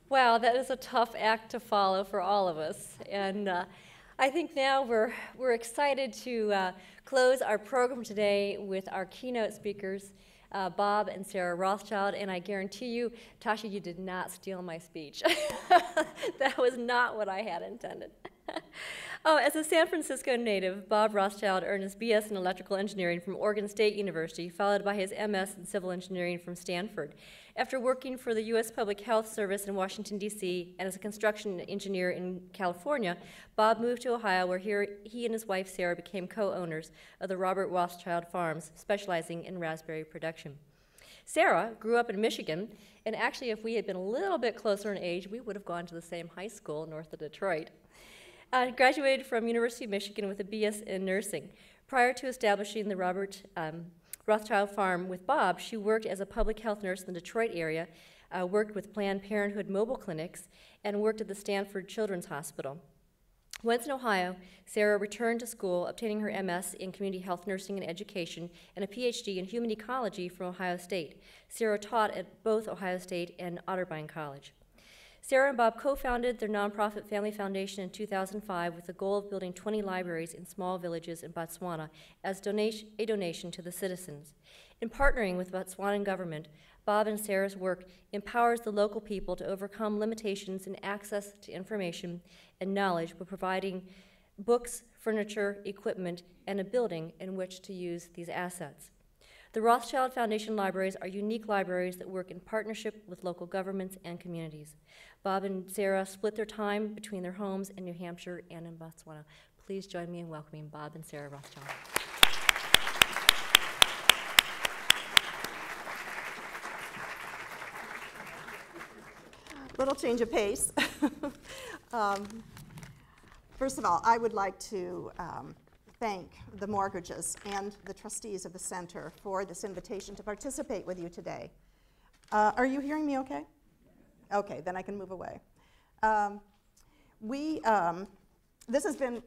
Wow, that is a tough act to follow for all of us. And I think now we're excited to close our program today with our keynote speakers, Bob and Sarah Rothschild. And I guarantee you, Tasha, you did not steal my speech. That was not what I had intended. Oh, as a San Francisco native, Bob Rothschild earned his BS in electrical engineering from Oregon State University, followed by his MS in civil engineering from Stanford. After working for the U.S. Public Health Service in Washington, D.C., and as a construction engineer in California, Bob moved to Ohio, where he and his wife, Sarah, became co-owners of the Robert Rothschild Farms, specializing in raspberry production. Sarah grew up in Michigan, and actually, if we had been a little bit closer in age, we would have gone to the same high school north of Detroit. Graduated from University of Michigan with a BS in nursing. Prior to establishing the Robert Rothschild Farm with Bob, she worked as a public health nurse in the Detroit area, worked with Planned Parenthood mobile clinics, and worked at the Stanford Children's Hospital. Once in Ohio, Sarah returned to school, obtaining her MS in community health nursing and education and a PhD in human ecology from Ohio State. Sarah taught at both Ohio State and Otterbein College. Sarah and Bob co-founded their nonprofit Family Foundation in 2005 with the goal of building 20 libraries in small villages in Botswana as a donation to the citizens. In partnering with Botswanan government, Bob and Sarah's work empowers the local people to overcome limitations in access to information and knowledge by providing books, furniture, equipment, and a building in which to use these assets. The Rothschild Foundation libraries are unique libraries that work in partnership with local governments and communities. Bob and Sarah split their time between their homes in New Hampshire and in Botswana. Please join me in welcoming Bob and Sarah Rothschild. Little change of pace. First of all, I would like to thank the mortgages and the trustees of the center for this invitation to participate with you today. Are you hearing me okay? Okay, then I can move away. This has been,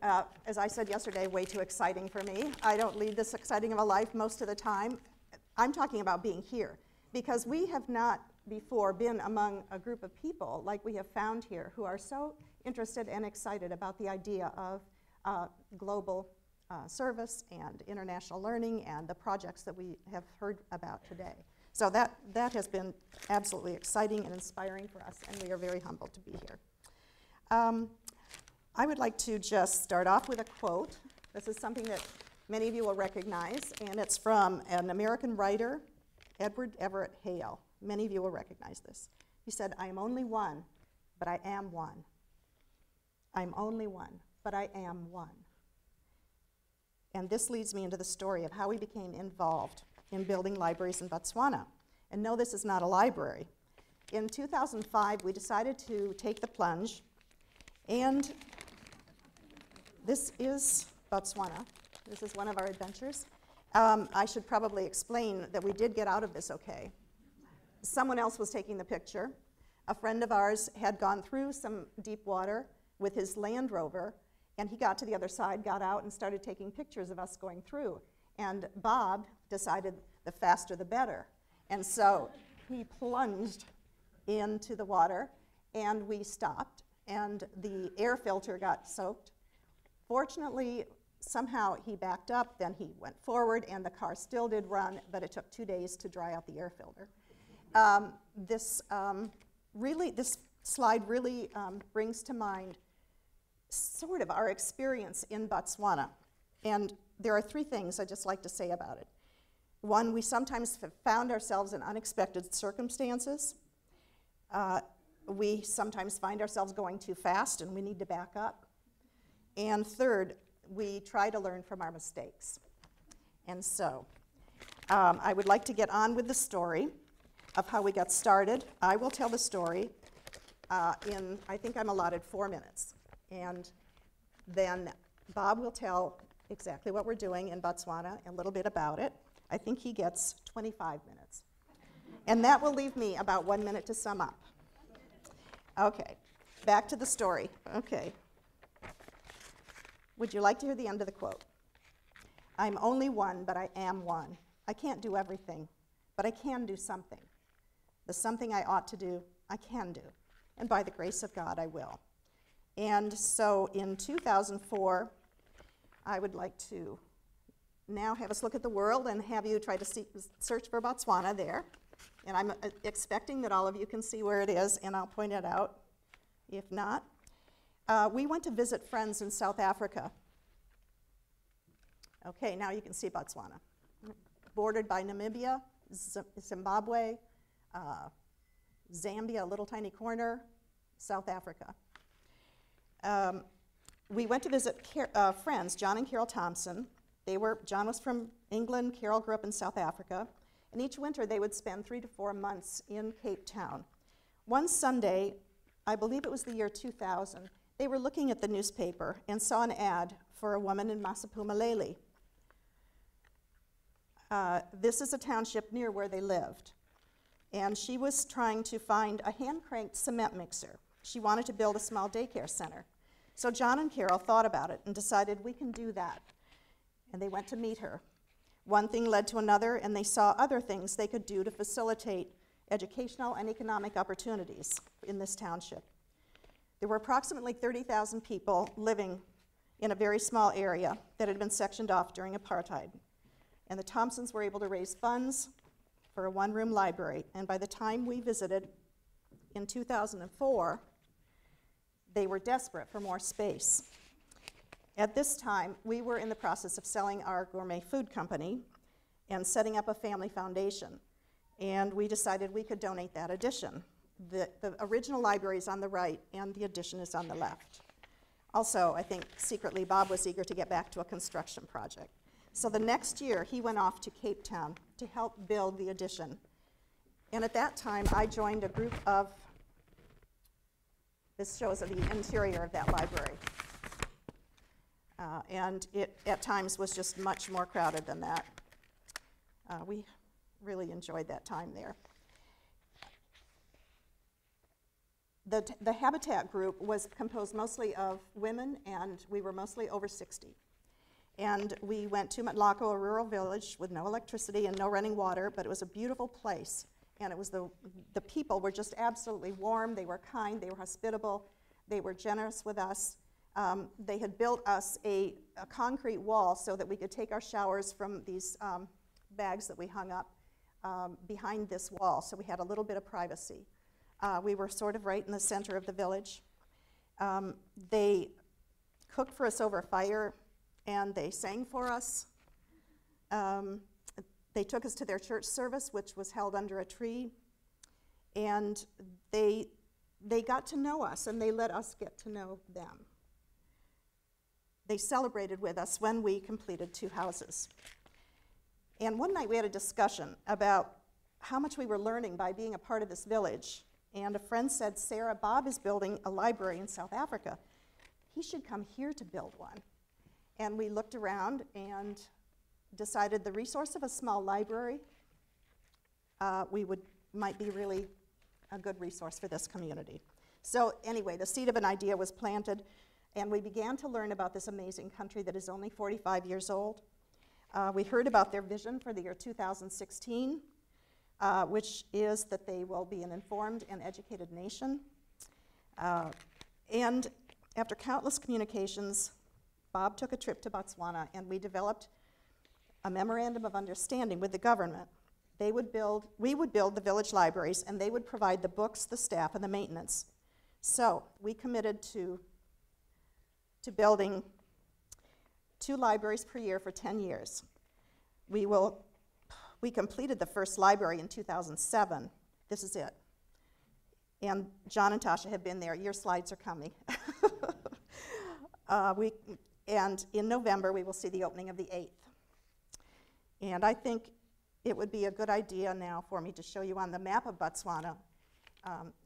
as I said yesterday, way too exciting for me. I don't lead this exciting of a life most of the time. I'm talking about being here, because we have not before been among a group of people like we have found here who are so interested and excited about the idea of global service and international learning and the projects that we have heard about today. So that has been absolutely exciting and inspiring for us, and we are very humbled to be here. I would like to just start off with a quote. This is something that many of you will recognize, and it's from an American writer, Edward Everett Hale. Many of you will recognize this. He said, "I am only one, but I am one. I'm only one, but I am one." And this leads me into the story of how we became involved in building libraries in Botswana. And no, this is not a library. In 2005, we decided to take the plunge, and this is Botswana. This is one of our adventures. I should probably explain that we did get out of this okay. Someone else was taking the picture. A friend of ours had gone through some deep water with his Land Rover, and he got to the other side, got out, and started taking pictures of us going through. And Bob decided the faster the better. And so he plunged into the water, and we stopped, and the air filter got soaked. Fortunately, somehow he backed up, then he went forward, and the car still did run, but it took 2 days to dry out the air filter. This slide really brings to mind sort of our experience in Botswana. And there are 3 things I'd just like to say about it. One, we sometimes found ourselves in unexpected circumstances. We sometimes find ourselves going too fast and we need to back up. And third, we try to learn from our mistakes. And so I would like to get on with the story of how we got started. I will tell the story in, I think I'm allotted 4 minutes. And then Bob will tell exactly what we're doing in Botswana and a little bit about it. I think he gets 25 minutes. And that will leave me about 1 minute to sum up. Okay, back to the story. Okay. Would you like to hear the end of the quote? "I'm only one, but I am one. I can't do everything, but I can do something. The something I ought to do, I can do. and by the grace of God, I will. And so in 2004, I would like to now have us look at the world and have you try to search for Botswana there. And I'm expecting that all of you can see where it is, and I'll point it out if not. We went to visit friends in South Africa. Okay, now you can see Botswana. Bordered by Namibia, Zimbabwe, Zambia, a little tiny corner, South Africa. We went to visit friends, John and Carol Thompson. John was from England, Carol grew up in South Africa, and each winter they would spend 3 to 4 months in Cape Town. One Sunday, I believe it was the year 2000, they were looking at the newspaper and saw an ad for a woman in Massapumalele. This is a township near where they lived, and she was trying to find a hand-cranked cement mixer. She wanted to build a small daycare center. So John and Carol thought about it and decided we can do that. And they went to meet her. One thing led to another, and they saw other things they could do to facilitate educational and economic opportunities in this township. There were approximately 30,000 people living in a very small area that had been sectioned off during apartheid. And the Thompsons were able to raise funds for a one-room library. And by the time we visited in 2004, they were desperate for more space. At this time, we were in the process of selling our gourmet food company and setting up a family foundation. And we decided we could donate that addition. The original library is on the right, and the addition is on the left. Also, I think secretly Bob was eager to get back to a construction project. So the next year, he went off to Cape Town to help build the addition. And at that time, I joined a group of, this shows the interior of that library. And it, at times, was just much more crowded than that. We really enjoyed that time there. The Habitat group was composed mostly of women, and we were mostly over 60. And we went to Matlako, a rural village with no electricity and no running water, but it was a beautiful place. And it was the people were just absolutely warm, they were kind, they were hospitable, they were generous with us. They had built us a concrete wall so that we could take our showers from these bags that we hung up behind this wall, so we had a little bit of privacy. We were sort of right in the center of the village. They cooked for us over a fire, and they sang for us. They took us to their church service, which was held under a tree, and they got to know us, and they let us get to know them. They celebrated with us when we completed 2 houses. And one night we had a discussion about how much we were learning by being a part of this village. And a friend said, Sarah, Bob is building a library in South Africa. He should come here to build one. And we looked around and decided the resource of a small library might be really a good resource for this community. So anyway, the seed of an idea was planted, and we began to learn about this amazing country that is only 45 years old. We heard about their vision for the year 2016, which is that they will be an informed and educated nation. And after countless communications, Bob took a trip to Botswana, and we developed a memorandum of understanding with the government. We would build the village libraries, and they would provide the books, the staff, and the maintenance. So we committed to building 2 libraries per year for 10 years. We completed the first library in 2007. This is it. And John and Tasha have been there. Your slides are coming. And in November, we will see the opening of the 8th. And I think it would be a good idea now for me to show you on the map of Botswana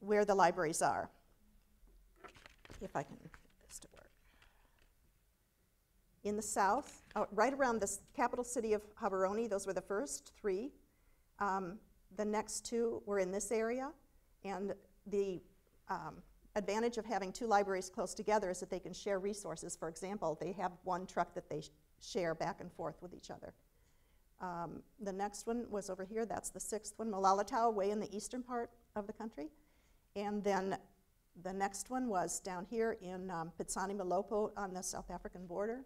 where the libraries are. If I can get this to work. In the south, right around the capital city of Gaborone, those were the first 3. The next 2 were in this area, and the advantage of having 2 libraries close together is that they can share resources. For example, they have one truck that they share back and forth with each other. The next one was over here. That's the 6th one, Malalatau, way in the eastern part of the country. And then The next one was down here in Pitsani Malopo on the South African border.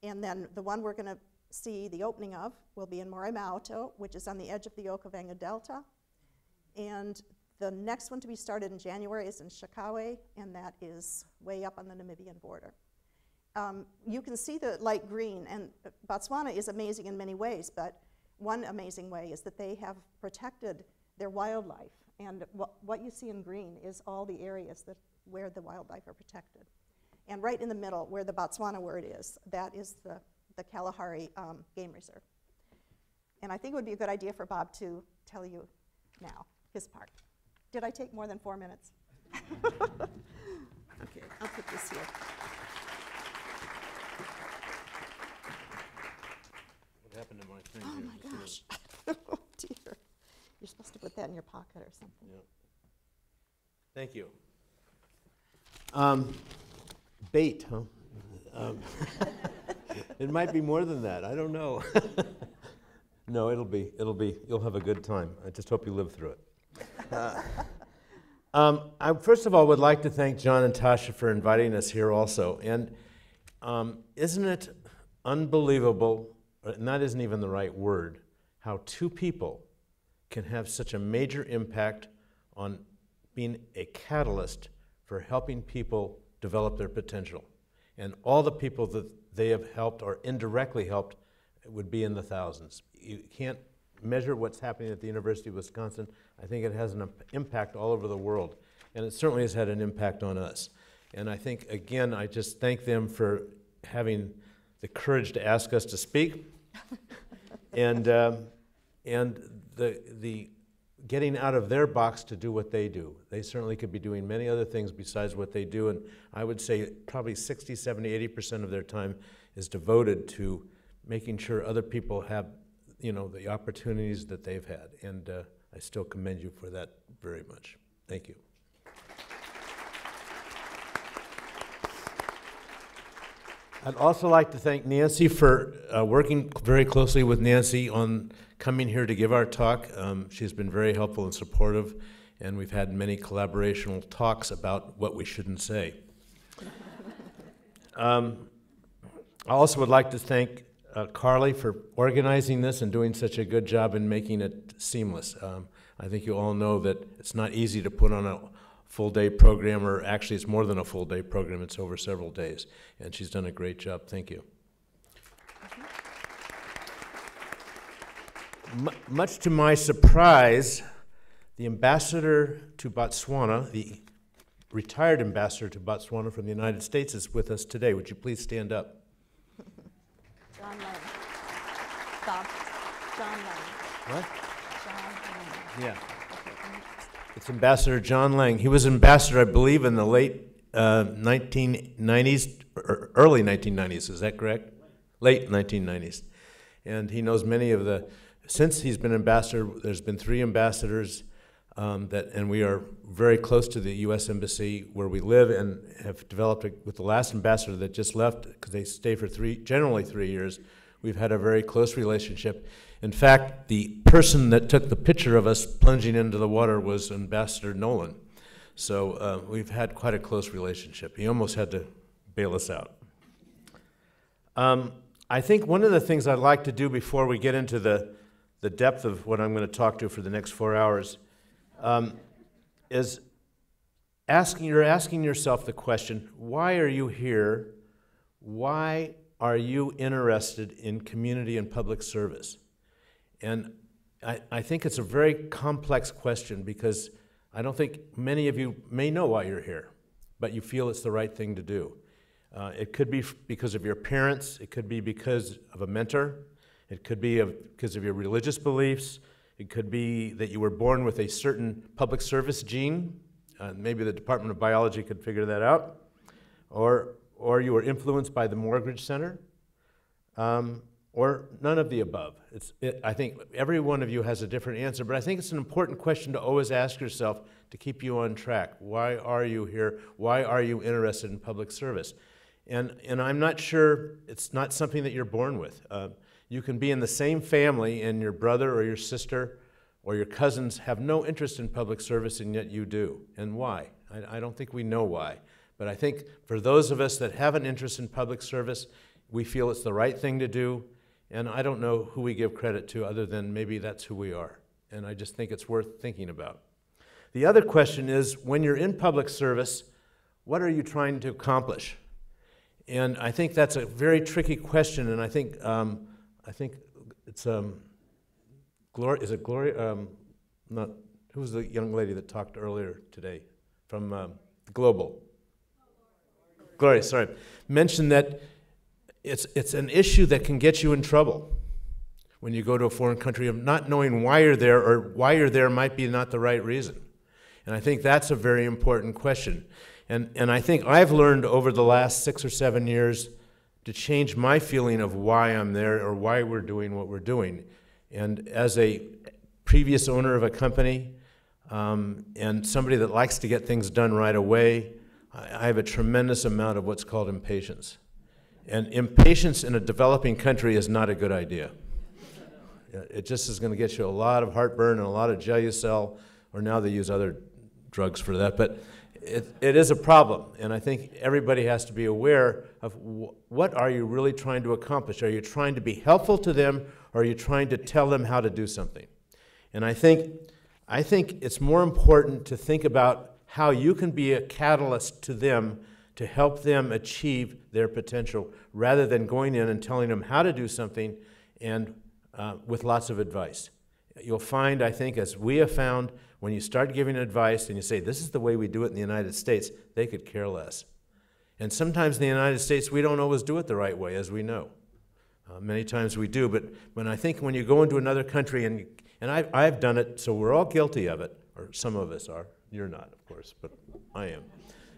And then the one we're going to see the opening of will be in Morai Maoto, which is on the edge of the Okavango Delta. And the next one to be started in January is in Shakawe, and that is way up on the Namibian border. You can see the light green, and Botswana is amazing in many ways, but one amazing way is that they have protected their wildlife. And what you see in green is all the areas where the wildlife are protected. And right in the middle, where the Botswana word is, that is the Kalahari Game Reserve. And I think it would be a good idea for Bob to tell you now his part. Did I take more than 4 minutes? Okay, I'll put this here. What happened to my thing Oh here? my gosh. Oh dear. You're supposed to put that in your pocket or something. Yeah. Thank you. Bait, huh? It might be more than that. I don't know. No, it'll be. You'll have a good time. I just hope you live through it. I first of all would like to thank John and Tasha for inviting us here also. And isn't it unbelievable, and that isn't even the right word, how two people can have such a major impact on being a catalyst for helping people develop their potential. And all the people that they have helped or indirectly helped would be in the thousands. You can't measure what's happening at the University of Wisconsin. I think it has an impact all over the world. And it certainly has had an impact on us. And I think, again, I just thank them for having the courage to ask us to speak. and the getting out of their box to do what they do. They certainly could be doing many other things besides what they do, and I would say probably 60, 70, 80% of their time is devoted to making sure other people have, the opportunities that they've had, and I still commend you for that very much. Thank you. I'd also like to thank Nancy for working very closely with Nancy on coming here to give our talk. She's been very helpful and supportive, and we've had many collaborational talks about what we shouldn't say. I also would like to thank Carly for organizing this and doing such a good job in making it seamless. I think you all know that it's not easy to put on a full-day program, or actually it's more than a full-day program, it's over several days, and she's done a great job. Thank you. Much to my surprise, the ambassador to Botswana, the retired ambassador to Botswana from the United States, is with us today. Would you please stand up? John Lang. Bob. John Lang. What? John Lang. Yeah. It's Ambassador John Lang. He was ambassador, I believe, in the late 1990s, or early 1990s, is that correct? Late 1990s. And he knows many of since he's been ambassador, there's been 3 ambassadors, and we are very close to the U.S. Embassy where we live, and have developed, with the last ambassador that just left, because they stay for generally 3 years, we've had a very close relationship. In fact, the person that took the picture of us plunging into the water was Ambassador Nolan. So we've had quite a close relationship. He almost had to bail us out. I think one of the things I'd like to do before we get into the depth of what I'm going to talk to for the next 4 hours is you're asking yourself the question, why are you here? Why are you interested in community and public service? And I think it's a very complex question, because I don't think many of you may know why you're here, but you feel it's the right thing to do. It could be because of your parents. It could be because of a mentor. It could be because of your religious beliefs. It could be that you were born with a certain public service gene. Maybe the Department of Biology could figure that out. Or you were influenced by the Mortgage Center. Or none of the above. I think every one of you has a different answer, but I think it's an important question to always ask yourself to keep you on track. Why are you here? Why are you interested in public service? And I'm not sure, it's not something that you're born with. You can be in the same family and your brother or your sister or your cousins have no interest in public service, and yet you do. And why? I don't think we know why. But I think for those of us that have an interest in public service, we feel it's the right thing to do. And I don't know who we give credit to other than maybe that's who we are. And I just think it's worth thinking about. The other question is, when you're in public service, what are you trying to accomplish? And I think that's a very tricky question, and I think it's Gloria. Is it Gloria? Not who was the young lady that talked earlier today from Global? Gloria, sorry, mentioned that it's an issue that can get you in trouble when you go to a foreign country of not knowing why you're there, or why you're there might be not the right reason. And I think that's a very important question. And I think I've learned over the last 6 or 7 years to change my feeling of why I'm there or why we're doing what we're doing. And as a previous owner of a company and somebody that likes to get things done right away, I have a tremendous amount of what's called impatience. And impatience in a developing country is not a good idea. It just is going to get you a lot of heartburn and a lot of Gelucel, or now they use other drugs for that. But it is a problem, and I think everybody has to be aware of what are you really trying to accomplish. Are you trying to be helpful to them, or are you trying to tell them how to do something? And I think it's more important to think about how you can be a catalyst to them to help them achieve their potential, rather than going in and telling them how to do something and with lots of advice. You'll find, I think, as we have found, when you start giving advice and you say, this is the way we do it in the United States, they could care less. And sometimes in the United States, we don't always do it the right way, as we know. Many times we do, but when you go into another country, and I've done it, so we're all guilty of it, or some of us are. You're not, of course, but I am.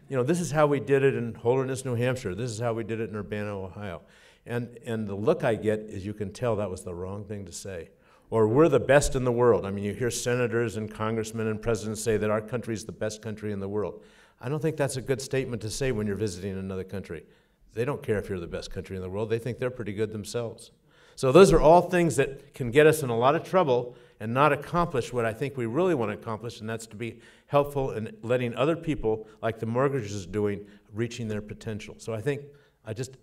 You know, this is how we did it in Holderness, New Hampshire. This is how we did it in Urbana, Ohio. And the look I get is you can tell that was the wrong thing to say. Or we're the best in the world. I mean, you hear senators and congressmen and presidents say that our country is the best country in the world. I don't think that's a good statement to say when you're visiting another country. They don't care if you're the best country in the world. They think they're pretty good themselves. So those are all things that can get us in a lot of trouble and not accomplish what I think we really want to accomplish, and that's to be helpful in letting other people, like the mortgagers is doing, reaching their potential. So I just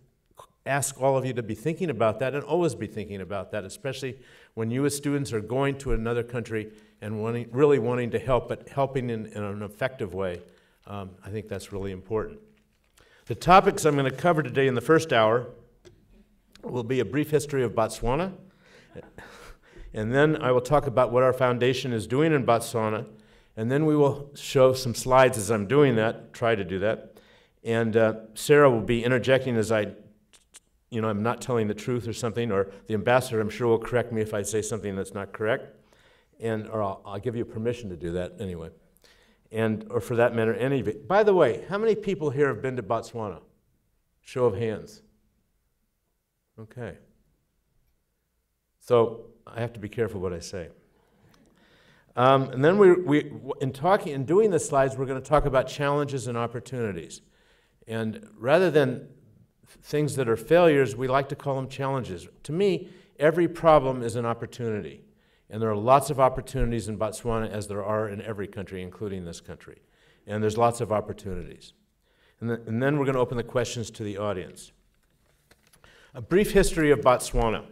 ask all of you to be thinking about that, and always be thinking about that, especially when you as students are going to another country and really wanting to help, but helping in an effective way. I think that's really important. The topics I'm going to cover today in the first hour will be a brief history of Botswana, and then I will talk about what our foundation is doing in Botswana, and then we will show some slides as I'm doing that, try to do that, and Sarah will be interjecting as I'm not telling the truth or something, or the ambassador, I'm sure, will correct me if I say something that's not correct, or I'll give you permission to do that anyway, or for that matter, any of it. By the way, how many people here have been to Botswana? Show of hands. Okay. So I have to be careful what I say. And then in doing the slides, we're going to talk about challenges and opportunities. And rather than things that are failures, we like to call them challenges. To me, every problem is an opportunity. And there are lots of opportunities in Botswana, as there are in every country, including this country. And there's lots of opportunities. And then we're going to open the questions to the audience. A brief history of Botswana.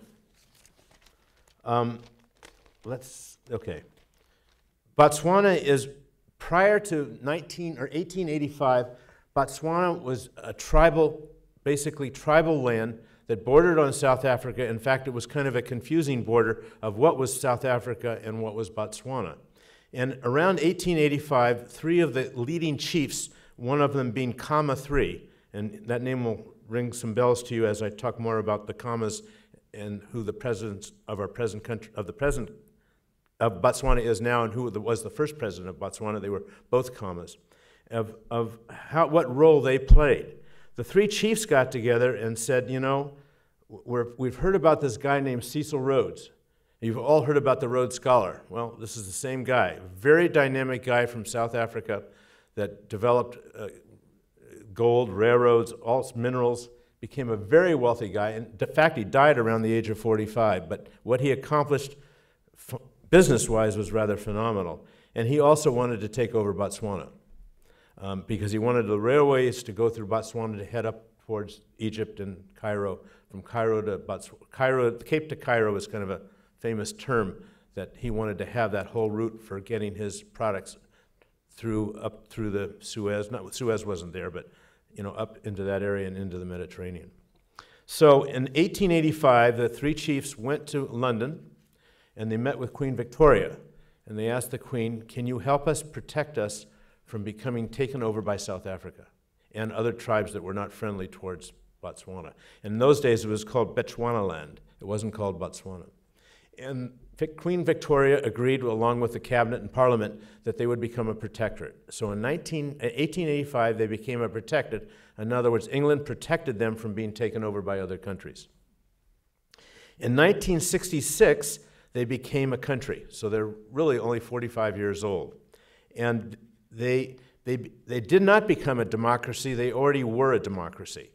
Botswana is, prior to 1885, Botswana was a basically tribal land that bordered on South Africa. In fact, it was kind of a confusing border of what was South Africa and what was Botswana. And around 1885, 3 of the leading chiefs, one of them being Kama III, and that name will ring some bells to you as I talk more about the Kamas and who the presidents of our present country, of Botswana is now, and who was the first president of Botswana. They were both Kamas, what role they played. The 3 chiefs got together and said, we've heard about this guy named Cecil Rhodes. You've all heard about the Rhodes Scholar. Well, this is the same guy, a very dynamic guy from South Africa that developed gold, railroads, all minerals, became a very wealthy guy, and in fact, he died around the age of 45, but what he accomplished business-wise was rather phenomenal. And he also wanted to take over Botswana. because he wanted the railways to go through Botswana to head up towards Egypt and Cairo. From Cairo to Botswana, Cape to Cairo is kind of a famous term that he wanted to have that whole route for getting his products up through the Suez. Suez wasn't there, but up into that area and into the Mediterranean. So in 1885, the three chiefs went to London, and they met with Queen Victoria, and they asked the Queen, "Can you help us protect us from becoming taken over by South Africa and other tribes that were not friendly towards Botswana?" In those days, it was called Bechuanaland. It wasn't called Botswana. And Queen Victoria agreed, along with the cabinet and parliament, that they would become a protectorate. So in 1885, they became a protectorate. In other words, England protected them from being taken over by other countries. In 1966, they became a country. So they're really only 45 years old. And they did not become a democracy. They already were a democracy.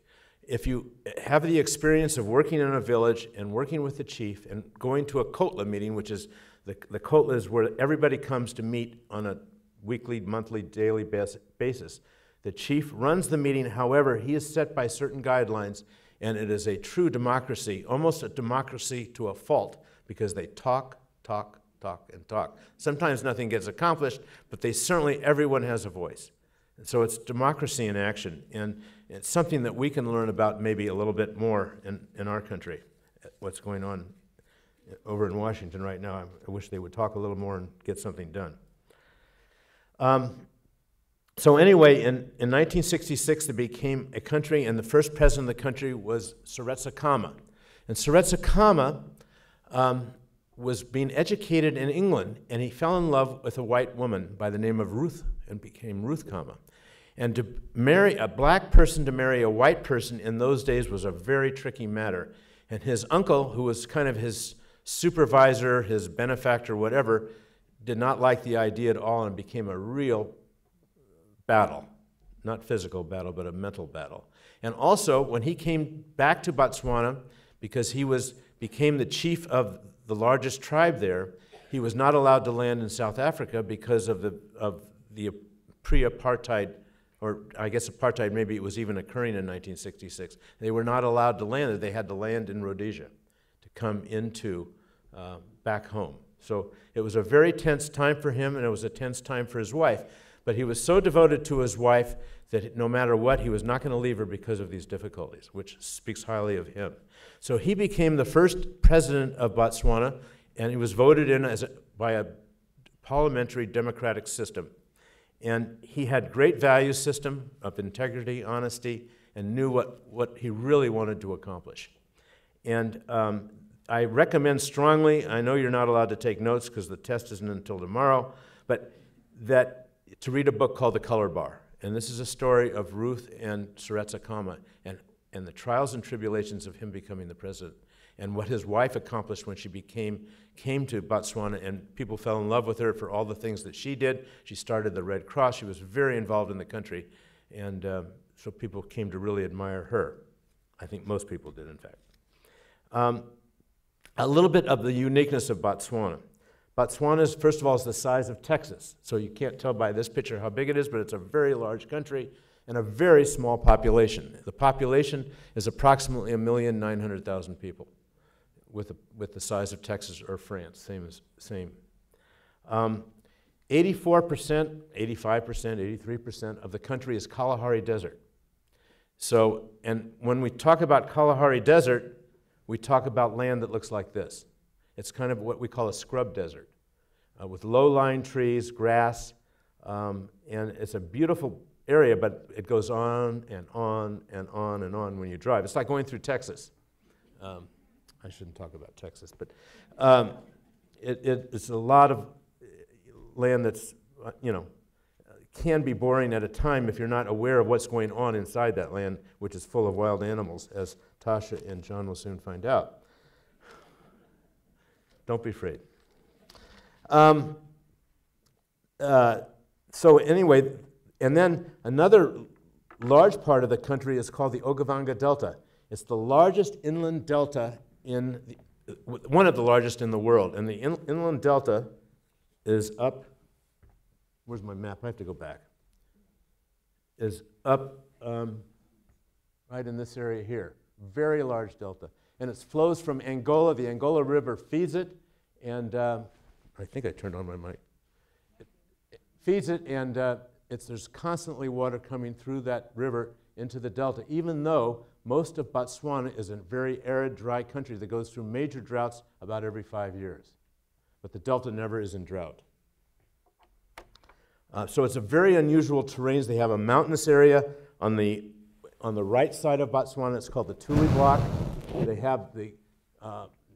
If you have the experience of working in a village and working with the chief and going to a kotla meeting, which is the kotla is where everybody comes to meet on a weekly, monthly, daily basis. The chief runs the meeting. However, he is set by certain guidelines, and it is a true democracy, almost a democracy to a fault, because they talk, and talk. Sometimes nothing gets accomplished, but everyone has a voice. And so it's democracy in action, and it's something that we can learn about maybe a little bit more in our country, what's going on over in Washington right now. I wish they would talk a little more and get something done. So anyway, in 1966, they became a country, and the first president of the country was Seretse Khama. And Seretse Khama was being educated in England, and he fell in love with a white woman by the name of Ruth, and became Ruth Khama. And to marry a black person to marry a white person in those days was a very tricky matter. And his uncle, who was kind of his supervisor, his benefactor, whatever, did not like the idea at all, and it became a real battle. Not physical battle, but a mental battle. And also, when he came back to Botswana, because he became the chief of the largest tribe there, he was not allowed to land in South Africa because of the pre-apartheid, or I guess apartheid, maybe it was even occurring in 1966. They were not allowed to land there. They had to land in Rhodesia to come into back home. So it was a very tense time for him, and it was a tense time for his wife. But he was so devoted to his wife that no matter what, he was not going to leave her because of these difficulties, which speaks highly of him. So he became the first president of Botswana, and he was voted in by a parliamentary democratic system. And he had great value system of integrity, honesty, and knew what he really wanted to accomplish. And I recommend strongly, I know you're not allowed to take notes because the test isn't until tomorrow, but to read a book called The Color Bar. And this is a story of Ruth and Seretse Khama and the trials and tribulations of him becoming the president, and what his wife accomplished when she came to Botswana, and people fell in love with her for all the things that she did. She started the Red Cross. She was very involved in the country, and so people came to really admire her. I think most people did, in fact. A little bit of the uniqueness of Botswana. Botswana, first of all, is the size of Texas. So you can't tell by this picture how big it is, but it's a very large country and a very small population. The population is approximately 1,900,000 people, with the size of Texas or France, same. 84%, 85%, 83% of the country is Kalahari Desert. So, and when we talk about Kalahari Desert, we talk about land that looks like this. It's kind of what we call a scrub desert, with low-lying trees, grass, and it's a beautiful area, but it goes on and on and on and on when you drive. It's like going through Texas. I shouldn't talk about Texas, but it's a lot of land that's, can be boring at a time if you're not aware of what's going on inside that land, which is full of wild animals, as Tasha and John will soon find out. Don't be afraid. So anyway, and then another large part of the country is called the Okavango Delta. It's the largest inland delta one of the largest in the world. And the inland delta is up, where's my map? I have to go back. is up right in this area here. Very large delta. And it flows from Angola. The Angola River feeds it. And I think I turned on my mic. It feeds it, and there's constantly water coming through that river into the delta, even though most of Botswana is a very arid, dry country that goes through major droughts about every 5 years. But the delta never is in drought. So it's a very unusual terrain. They have a mountainous area on the right side of Botswana. It's called the Tule Block. They have the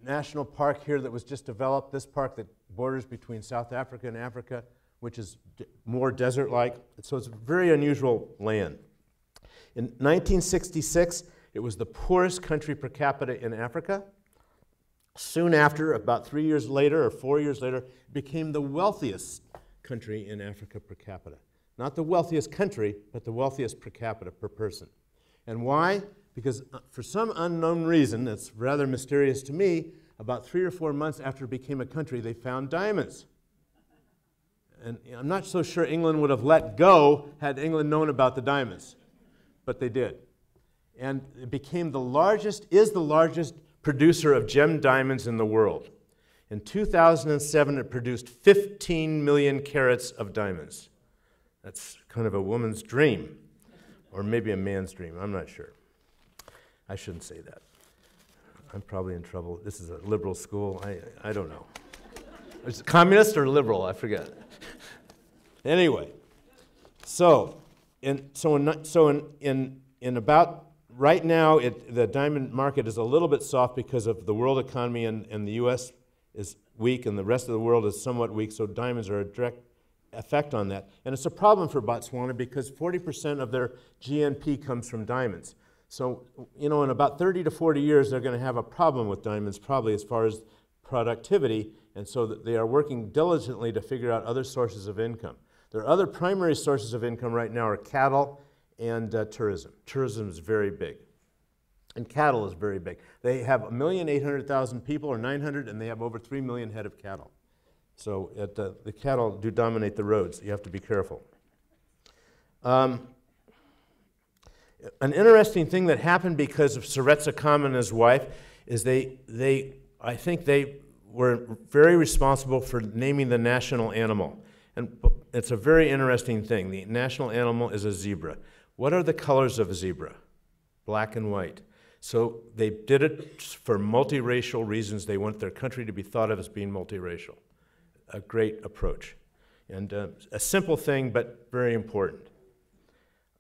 national park here that was just developed, this park that borders between South Africa and Africa, which is more desert-like. So it's a very unusual land. In 1966, it was the poorest country per capita in Africa. Soon after, about 3 years later or 4 years later, it became the wealthiest country in Africa per capita. Not the wealthiest country, but the wealthiest per capita per person. And why? Because for some unknown reason, that's rather mysterious to me, about 3 or 4 months after it became a country, they found diamonds. And I'm not so sure England would have let go had England known about the diamonds, but they did. And it became is the largest producer of gem diamonds in the world. In 2007, it produced 15 million carats of diamonds. That's kind of a woman's dream, or maybe a man's dream, I'm not sure. I shouldn't say that. I'm probably in trouble. This is a liberal school. I don't know. Is it communist or liberal? I forget. Anyway, so about right now, the diamond market is a little bit soft because of the world economy, and the U.S. is weak, and the rest of the world is somewhat weak. So diamonds are a direct effect on that, and it's a problem for Botswana because 40% of their GNP comes from diamonds. So, in about 30 to 40 years, they're going to have a problem with diamonds, probably as far as productivity, and so they are working diligently to figure out other sources of income. Their other primary sources of income right now are cattle and tourism. Tourism is very big, and cattle is very big. They have 1,800,000 people, or 900, and they have over 3 million head of cattle. So the cattle do dominate the roads. You have to be careful. An interesting thing that happened because of Seretse Khama and his wife is I think they were very responsible for naming the national animal. And it's a very interesting thing. The national animal is a zebra. What are the colors of a zebra? Black and white. So they did it for multiracial reasons. They want their country to be thought of as being multiracial. A great approach. And a simple thing, but very important.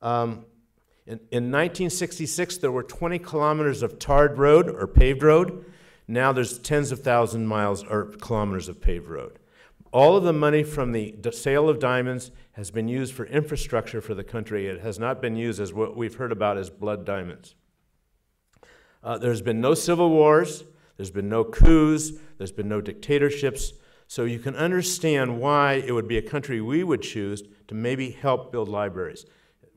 In 1966, there were 20 kilometers of tarred road or paved road. Now there's tens of thousands miles or kilometers of paved road. All of the money from the sale of diamonds has been used for infrastructure for the country. It has not been used as what we've heard about as blood diamonds. There's been no civil wars. There's been no coups. There's been no dictatorships. So you can understand why it would be a country we would choose to maybe help build libraries.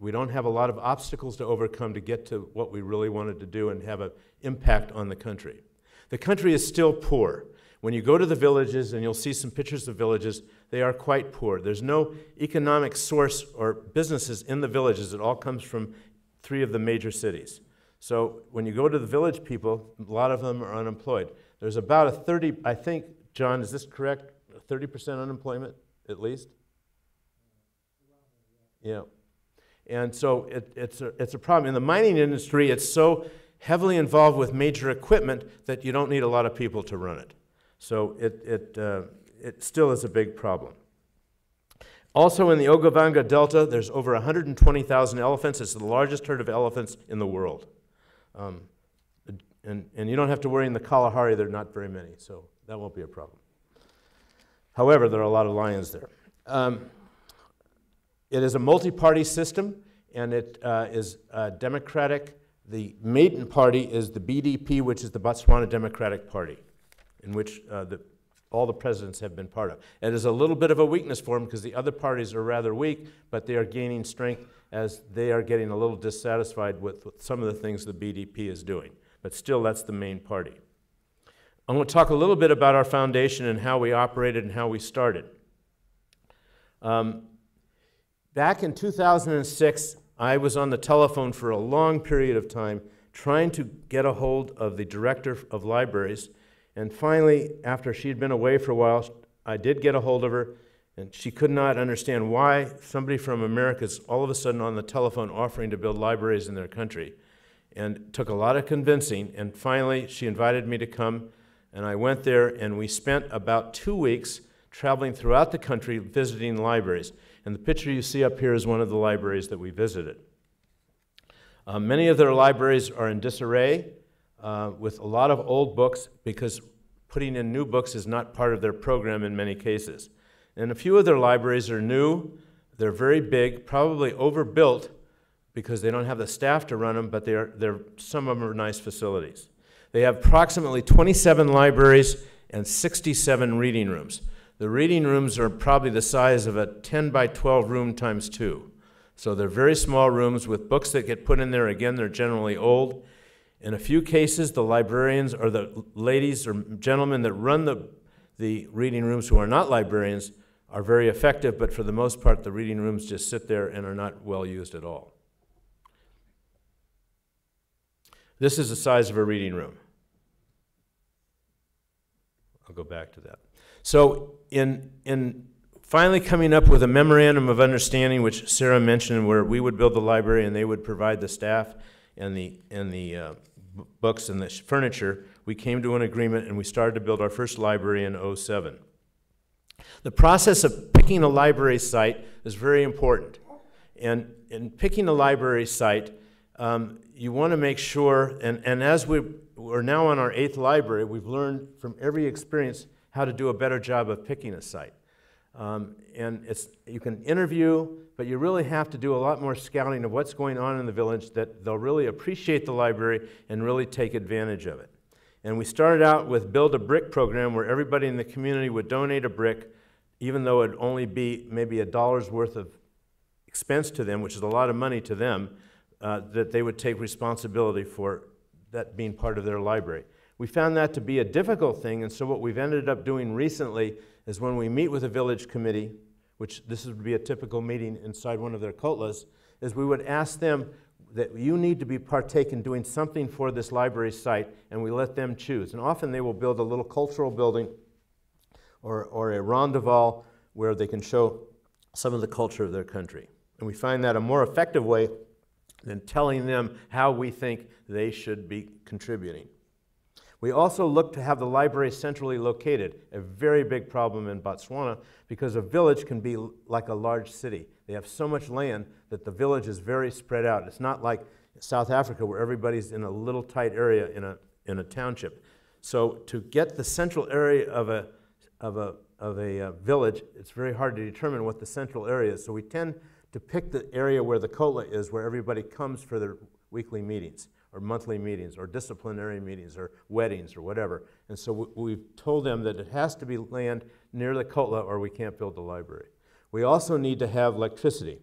We don't have a lot of obstacles to overcome to get to what we really wanted to do and have an impact on the country. The country is still poor. When you go to the villages, and you'll see some pictures of villages, they are quite poor. There's no economic source or businesses in the villages. It all comes from 3 of the major cities. So when you go to the village people, a lot of them are unemployed. There's about a 30, I think, John, is this correct? 30% unemployment, at least? Yeah. And so it's a problem. In the mining industry, it's so heavily involved with major equipment that you don't need a lot of people to run it. So it still is a big problem. Also in the Ogavanga Delta, there's over 120,000 elephants. It's the largest herd of elephants in the world. And you don't have to worry in the Kalahari, there are not very many, so that won't be a problem. However, there are a lot of lions there. It is a multi-party system, and it is democratic. The maiden party is the BDP, which is the Botswana Democratic Party, in which all the presidents have been part of. It is a little bit of a weakness for them because the other parties are rather weak, but they are gaining strength as they are getting a little dissatisfied with some of the things the BDP is doing. But still, that's the main party. I'm going to talk a little bit about our foundation and how we operated and how we started. Back in 2006, I was on the telephone for a long period of time trying to get a hold of the director of libraries. And finally, after she'd been away for a while, I did get a hold of her, and she could not understand why somebody from America is all of a sudden on the telephone offering to build libraries in their country. And it took a lot of convincing, and finally she invited me to come, and I went there, and we spent about 2 weeks traveling throughout the country visiting libraries. And the picture you see up here is one of the libraries that we visited. Many of their libraries are in disarray with a lot of old books because putting in new books is not part of their program in many cases. And a few of their libraries are new, they're very big, probably overbuilt because they don't have the staff to run them, but some of them are nice facilities. They have approximately 27 libraries and 67 reading rooms. The reading rooms are probably the size of a 10 by 12 room times 2. So they're very small rooms with books that get put in there. Again, they're generally old. In a few cases, the librarians or the ladies or gentlemen that run the reading rooms who are not librarians are very effective, but for the most part, the reading rooms just sit there and are not well used at all. This is the size of a reading room. I'll go back to that. So in finally coming up with a memorandum of understanding, which Sarah mentioned, where we would build the library and they would provide the staff and the books and the furniture, we came to an agreement and we started to build our first library in '07. The process of picking a library site is very important. And in picking a library site, you want to make sure, and as we're now on our 8th library, we've learned from every experience how to do a better job of picking a site. And you can interview, but you really have to do a lot more scouting of what's going on in the village that they'll really appreciate the library and really take advantage of it. And we started out with Build a Brick program where everybody in the community would donate a brick, even though it'd only be maybe $1 worth of expense to them, which is a lot of money to them, that they would take responsibility for that being part of their library. We found that to be a difficult thing, and so what we've ended up doing recently is when we meet with a village committee, which this would be a typical meeting inside one of their kotlas, is we would ask them that you need to be partake in doing something for this library site, and we let them choose. And often they will build a little cultural building or a rondavel where they can show some of the culture of their country. And we find that a more effective way than telling them how we think they should be contributing. We also look to have the library centrally located, a very big problem in Botswana because a village can be like a large city. They have so much land that the village is very spread out. It's not like South Africa where everybody's in a little tight area in a township. So to get the central area of a village, it's very hard to determine what the central area is. So we tend to pick the area where the kotla is, where everybody comes for their weekly meetings or monthly meetings or disciplinary meetings or weddings or whatever. And so we've told them that it has to be land near the kotla or we can't build the library. We also need to have electricity.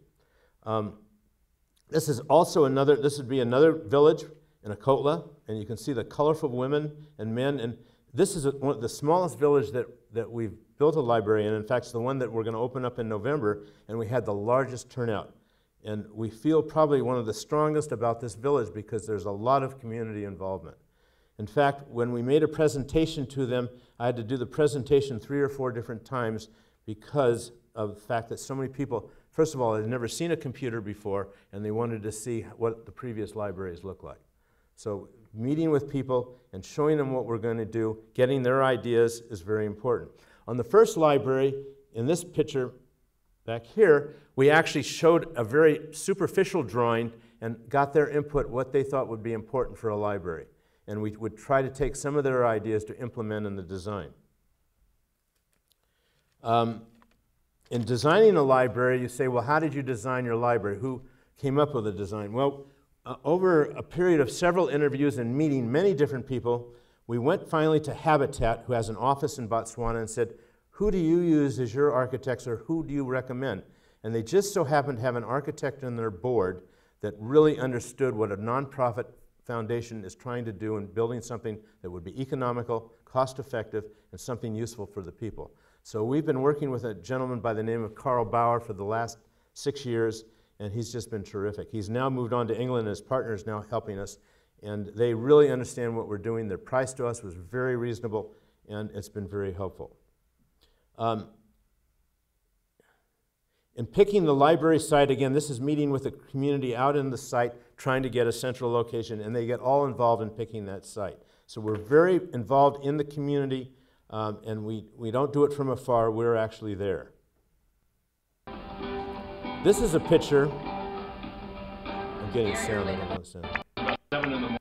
This would be another village in a kotla, and you can see the colorful women and men. And this is the smallest village that we've built a library in. In fact, it's the one that we're going to open up in November, and we had the largest turnout. And we feel probably one of the strongest about this village because there's a lot of community involvement. In fact, when we made a presentation to them, I had to do the presentation 3 or 4 different times because of the fact that so many people, first of all, had never seen a computer before, and they wanted to see what the previous libraries look like. So meeting with people and showing them what we're going to do, getting their ideas is very important. On the first library, in this picture back here, we actually showed a very superficial drawing and got their input, what they thought would be important for a library. And we would try to take some of their ideas to implement in the design. In designing a library, you say, well, how did you design your library? Who came up with the design? Well, over a period of several interviews and meeting many different people, we went finally to Habitat, who has an office in Botswana, and said, who do you use as your architects, or who do you recommend? And they just so happened to have an architect on their board that really understood what a nonprofit foundation is trying to do in building something that would be economical, cost-effective, and something useful for the people. So we've been working with a gentleman by the name of Carl Bauer for the last 6 years, and he's just been terrific. He's now moved on to England, and his partner is now helping us, and they really understand what we're doing. Their price to us was very reasonable, and it's been very helpful. In picking the library site, again, this is meeting with the community out in the site, trying to get a central location, and they get all involved in picking that site. So we're very involved in the community, and we don't do it from afar, we're actually there. This is a picture. I'm getting sound, I don't know sound.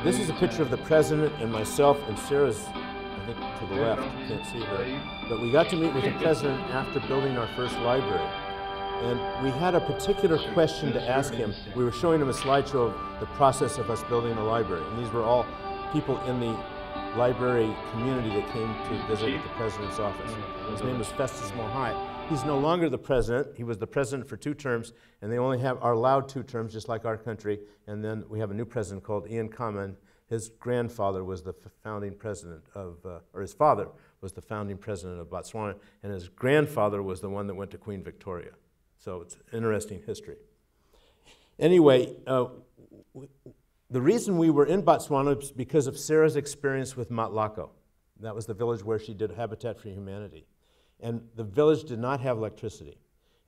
This is a picture of the president and myself, and Sarah's, I think, to the left, you can't see her. But we got to meet with the president after building our first library. And we had a particular question to ask him. We were showing him a slideshow of the process of us building a library. And these were all people in the library community that came to visit at the president's office. His name was Festus Mohai. He's no longer the president. He was the president for 2 terms, and they only are allowed 2 terms, just like our country. And then we have a new president called Ian Kamen. His grandfather was the founding president of, or his father was the founding president of Botswana, and his grandfather was the one that went to Queen Victoria. So it's interesting history. Anyway, the reason we were in Botswana was because of Sarah's experience with Matlako. That was the village where she did Habitat for Humanity. And the village did not have electricity.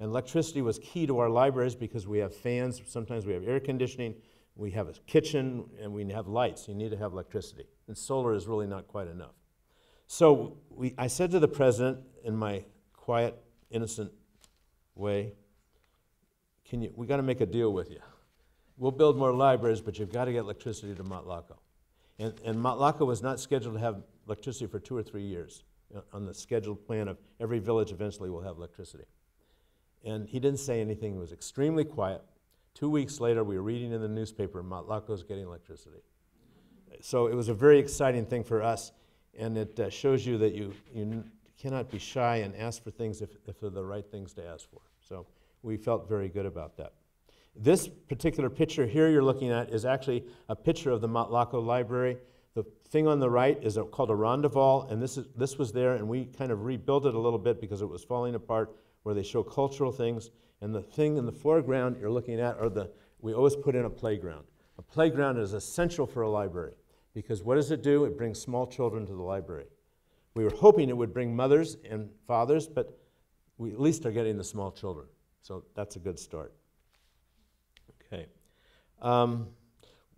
And electricity was key to our libraries because we have fans, sometimes we have air conditioning, we have a kitchen, and we have lights. You need to have electricity. And solar is really not quite enough. So I said to the president in my quiet, innocent way, we got to make a deal with you. We'll build more libraries, but you've got to get electricity to Matlako. And Matlako was not scheduled to have electricity for 2 or 3 years on the scheduled plan of every village eventually will have electricity. And he didn't say anything. He was extremely quiet. 2 weeks later, we were reading in the newspaper, Matlako's getting electricity. So it was a very exciting thing for us, and it shows you that you cannot be shy and ask for things if they're the right things to ask for. So we felt very good about that. This particular picture here you're looking at is actually a picture of the Matlako Library. The thing on the right is called a rondavel, and this was there, and we kind of rebuilt it a little bit because it was falling apart, where they show cultural things. And the thing in the foreground you're looking at we always put in a playground. A playground is essential for a library because what does it do? It brings small children to the library. We were hoping it would bring mothers and fathers, but we at least are getting the small children. So that's a good start. Okay.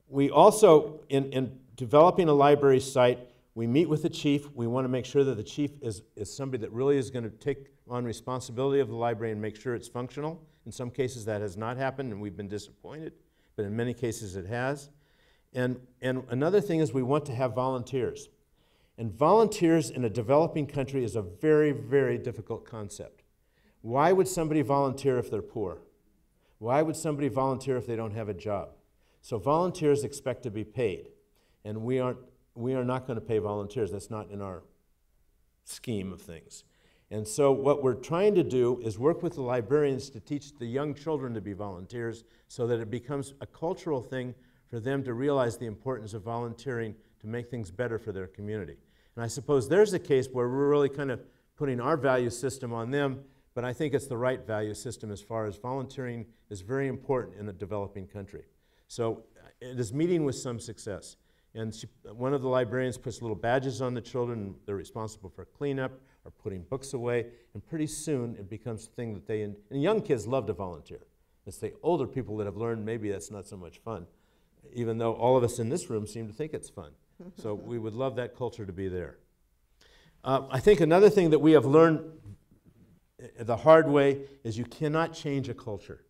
We also, in developing a library site, we meet with the chief. We want to make sure that the chief is somebody that really is going to take on responsibility of the library and make sure it's functional. In some cases that has not happened and we've been disappointed, but in many cases it has. And another thing is we want to have volunteers. And volunteers in a developing country is a very, very difficult concept. Why would somebody volunteer if they're poor? Why would somebody volunteer if they don't have a job? So volunteers expect to be paid, and we are not going to pay volunteers. That's not in our scheme of things. And so what we're trying to do is work with the librarians to teach the young children to be volunteers so that it becomes a cultural thing for them to realize the importance of volunteering to make things better for their community. And I suppose there's a case where we're really kind of putting our value system on them, but I think it's the right value system as far as volunteering is very important in a developing country. So it is meeting with some success. And one of the librarians puts little badges on the children. They're responsible for cleanup or putting books away. And pretty soon it becomes a thing that and young kids love to volunteer. It's the older people that have learned maybe that's not so much fun, even though all of us in this room seem to think it's fun. So we would love that culture to be there. I think another thing that we have learned the hard way is you cannot change a culture.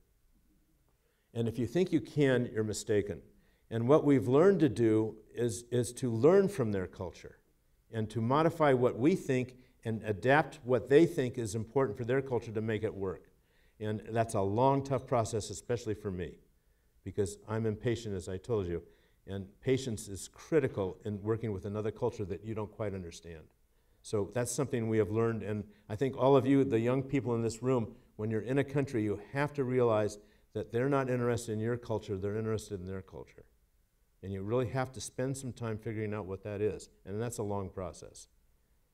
And if you think you can, you're mistaken. And what we've learned to do is to learn from their culture and to modify what we think and adapt what they think is important for their culture to make it work. And that's a long, tough process, especially for me, because I'm impatient, as I told you, and patience is critical in working with another culture that you don't quite understand. So that's something we have learned, and I think all of you, the young people in this room, when you're in a country, you have to realize that they're not interested in your culture, they're interested in their culture. And you really have to spend some time figuring out what that is, and that's a long process.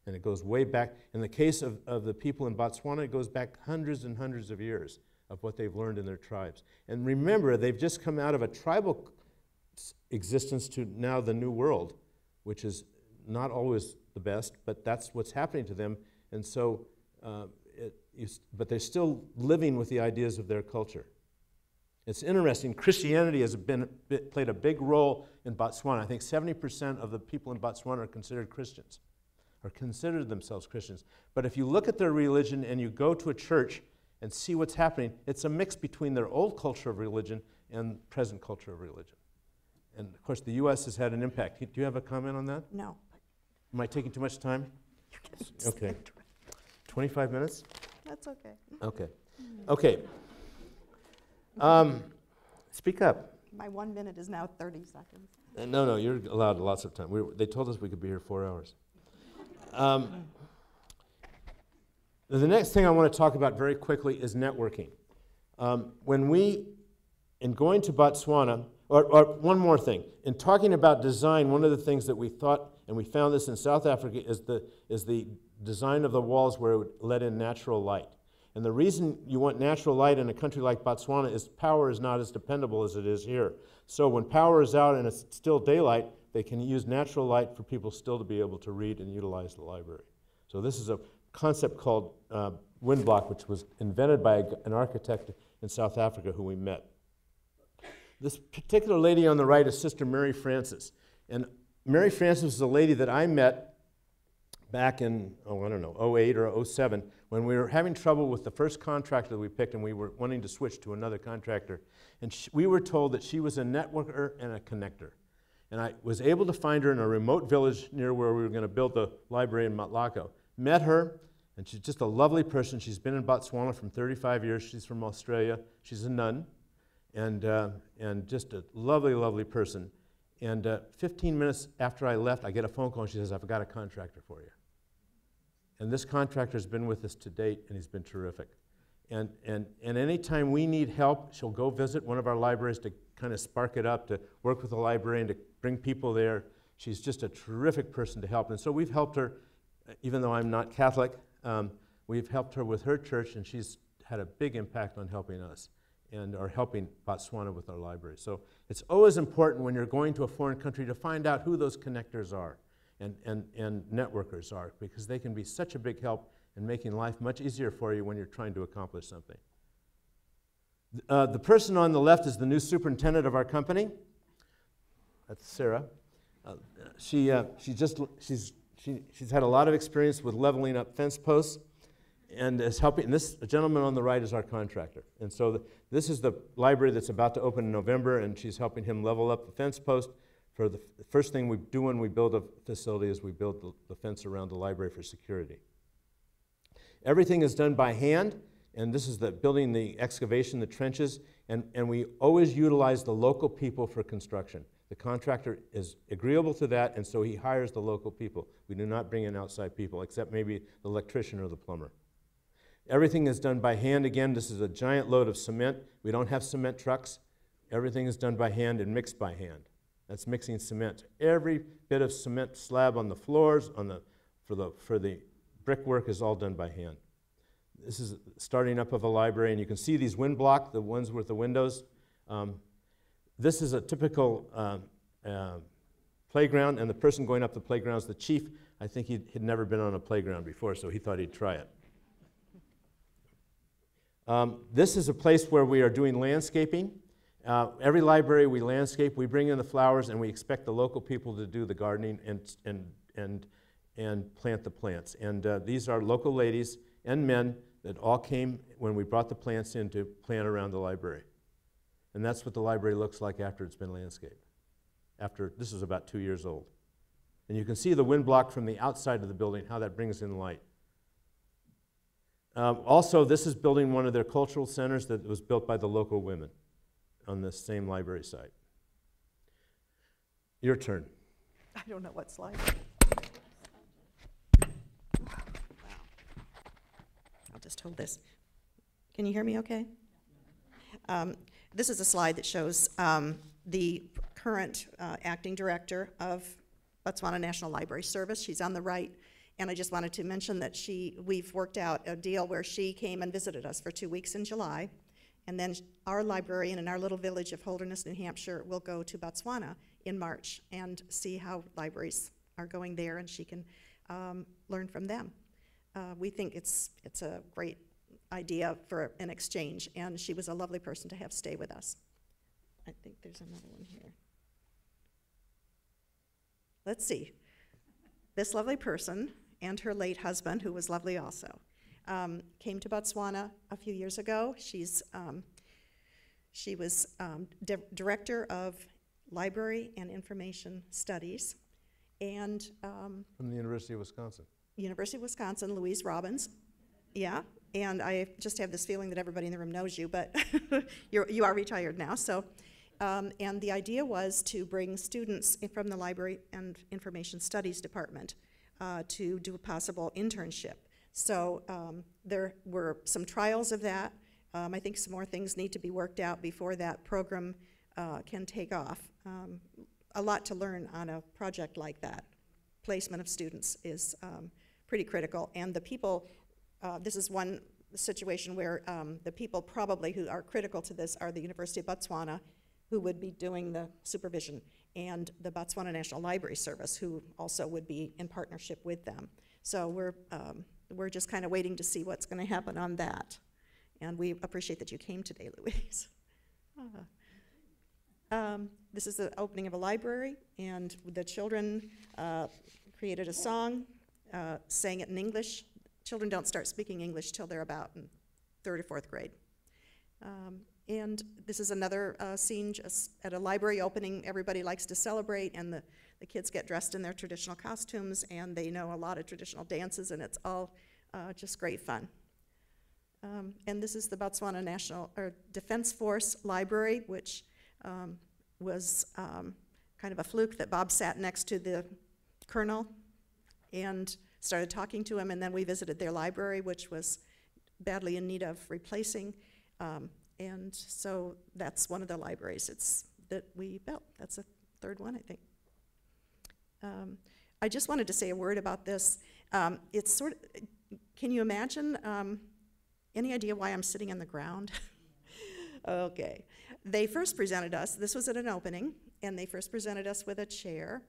And it goes way back. In the case of the people in Botswana, it goes back hundreds and hundreds of years. of what they've learned in their tribes. And remember, they've just come out of a tribal existence to now the New World, which is not always the best, but that's what's happening to them. And so, but they're still living with the ideas of their culture. It's interesting, Christianity has played a big role in Botswana. I think 70% of the people in Botswana are considered Christians, or consider themselves Christians. But if you look at their religion and you go to a church and see what's happening, it's a mix between their old culture of religion and present culture of religion. And of course, the U.S. has had an impact. Do you have a comment on that? No. Am I taking too much time? Okay. 25 minutes? That's okay. Okay. Okay. Speak up. My 1 minute is now 30 seconds. No, you're allowed lots of time. They told us we could be here 4 hours. The next thing I want to talk about very quickly is networking. In going to Botswana, or one more thing, in talking about design, one of the things that we thought, and we found this in South Africa, is the design of the walls where it would let in natural light. And the reason you want natural light in a country like Botswana is power is not as dependable as it is here. So when power is out and it's still daylight, they can use natural light for people still to be able to read and utilize the library. So this is a concept called wind block, which was invented by an architect in South Africa who we met. This particular lady on the right is Sister Mary Francis. And Mary Francis is a lady that I met back in, 08 or 07, when we were having trouble with the first contractor that we picked and we were wanting to switch to another contractor. And we were told that she was a networker and a connector. And I was able to find her in a remote village near where we were going to build the library in Matlako. Met her, and she's just a lovely person. She's been in Botswana for 35 years. She's from Australia. She's a nun, and just a lovely, lovely person. And 15 minutes after I left, I get a phone call, and she says, "I've got a contractor for you." And this contractor's been with us to date, and he's been terrific. And anytime we need help, she'll go visit one of our libraries to kind of spark it up, to work with the librarian, to bring people there. She's just a terrific person to help. And so we've helped her, even though I'm not Catholic, we've helped her with her church, and she's had a big impact on helping us and are helping Botswana with our library. So it's always important when you're going to a foreign country to find out who those connectors are and networkers are, because they can be such a big help in making life much easier for you when you're trying to accomplish something. The person on the left is the new superintendent of our company. That's Sarah. She's had a lot of experience with leveling up fence posts and is helping. And this gentleman on the right is our contractor. And so this is the library that's about to open in November, and she's helping him level up the fence post. For the first thing we do when we build a facility is we build the fence around the library for security. Everything is done by hand, and this is building the excavation, the trenches, and we always utilize the local people for construction. The contractor is agreeable to that, and so he hires the local people. We do not bring in outside people, except maybe the electrician or the plumber. Everything is done by hand. Again, this is a giant load of cement. We don't have cement trucks. Everything is done by hand and mixed by hand. That's mixing cement. Every bit of cement slab on the floors, for the brickwork is all done by hand. This is starting up of a library, and you can see these wind block, the ones with the windows. This is a typical playground, and the person going up the playground is the chief. I think he'd never been on a playground before, so he thought he'd try it. This is a place where we are doing landscaping. Every library we landscape, we bring in the flowers, and we expect the local people to do the gardening and plant the plants. And these are local ladies and men that all came when we brought the plants in to plant around the library. And that's what the library looks like after it's been landscaped. This is about 2 years old. And you can see the wind block from the outside of the building, how that brings in light. Also, this is building one of their cultural centers that was built by the local women on this same library site. Your turn. I don't know what slide. Wow. I'll just hold this. Can you hear me okay? This is a slide that shows the current acting director of Botswana National Library Service. She's on the right. And I just wanted to mention that we've worked out a deal where she came and visited us for 2 weeks in July. And then our librarian in our little village of Holderness, New Hampshire, will go to Botswana in March and see how libraries are going there, and she can learn from them. We think it's a great idea for an exchange, and she was a lovely person to have stay with us. I think there's another one here. Let's see. This lovely person and her late husband, who was lovely also, came to Botswana a few years ago. She was director of Library and Information Studies, and from the University of Wisconsin. University of Wisconsin, Louise Robbins. Yeah, and I just have this feeling that everybody in the room knows you, but you are retired now. So, and the idea was to bring students from the Library and Information Studies Department to do a possible internship. So there were some trials of that. I think some more things need to be worked out before that program can take off. A lot to learn on a project like that. Placement of students is pretty critical, and the people, this is one situation where the people probably who are critical to this are the University of Botswana, who would be doing the supervision, and the Botswana National Library Service, who also would be in partnership with them. So we're just kind of waiting to see what's going to happen on that. And we appreciate that you came today, Louise. This is the opening of a library, and the children created a song, sang it in English. Children don't start speaking English till they're about in 3rd or 4th grade. And this is another scene just at a library opening. Everybody likes to celebrate, and the kids get dressed in their traditional costumes, and they know a lot of traditional dances, and it's all just great fun. And this is the Botswana National Defense Force Library, which was kind of a fluke that Bob sat next to the colonel and started talking to him, and then we visited their library, which was badly in need of replacing. And so that's one of the libraries that we built. That's the 3rd one, I think. I just wanted to say a word about this. It's sort of, can you imagine, any idea why I'm sitting on the ground? Okay. They first presented us, this was at an opening, and they first presented us with a chair,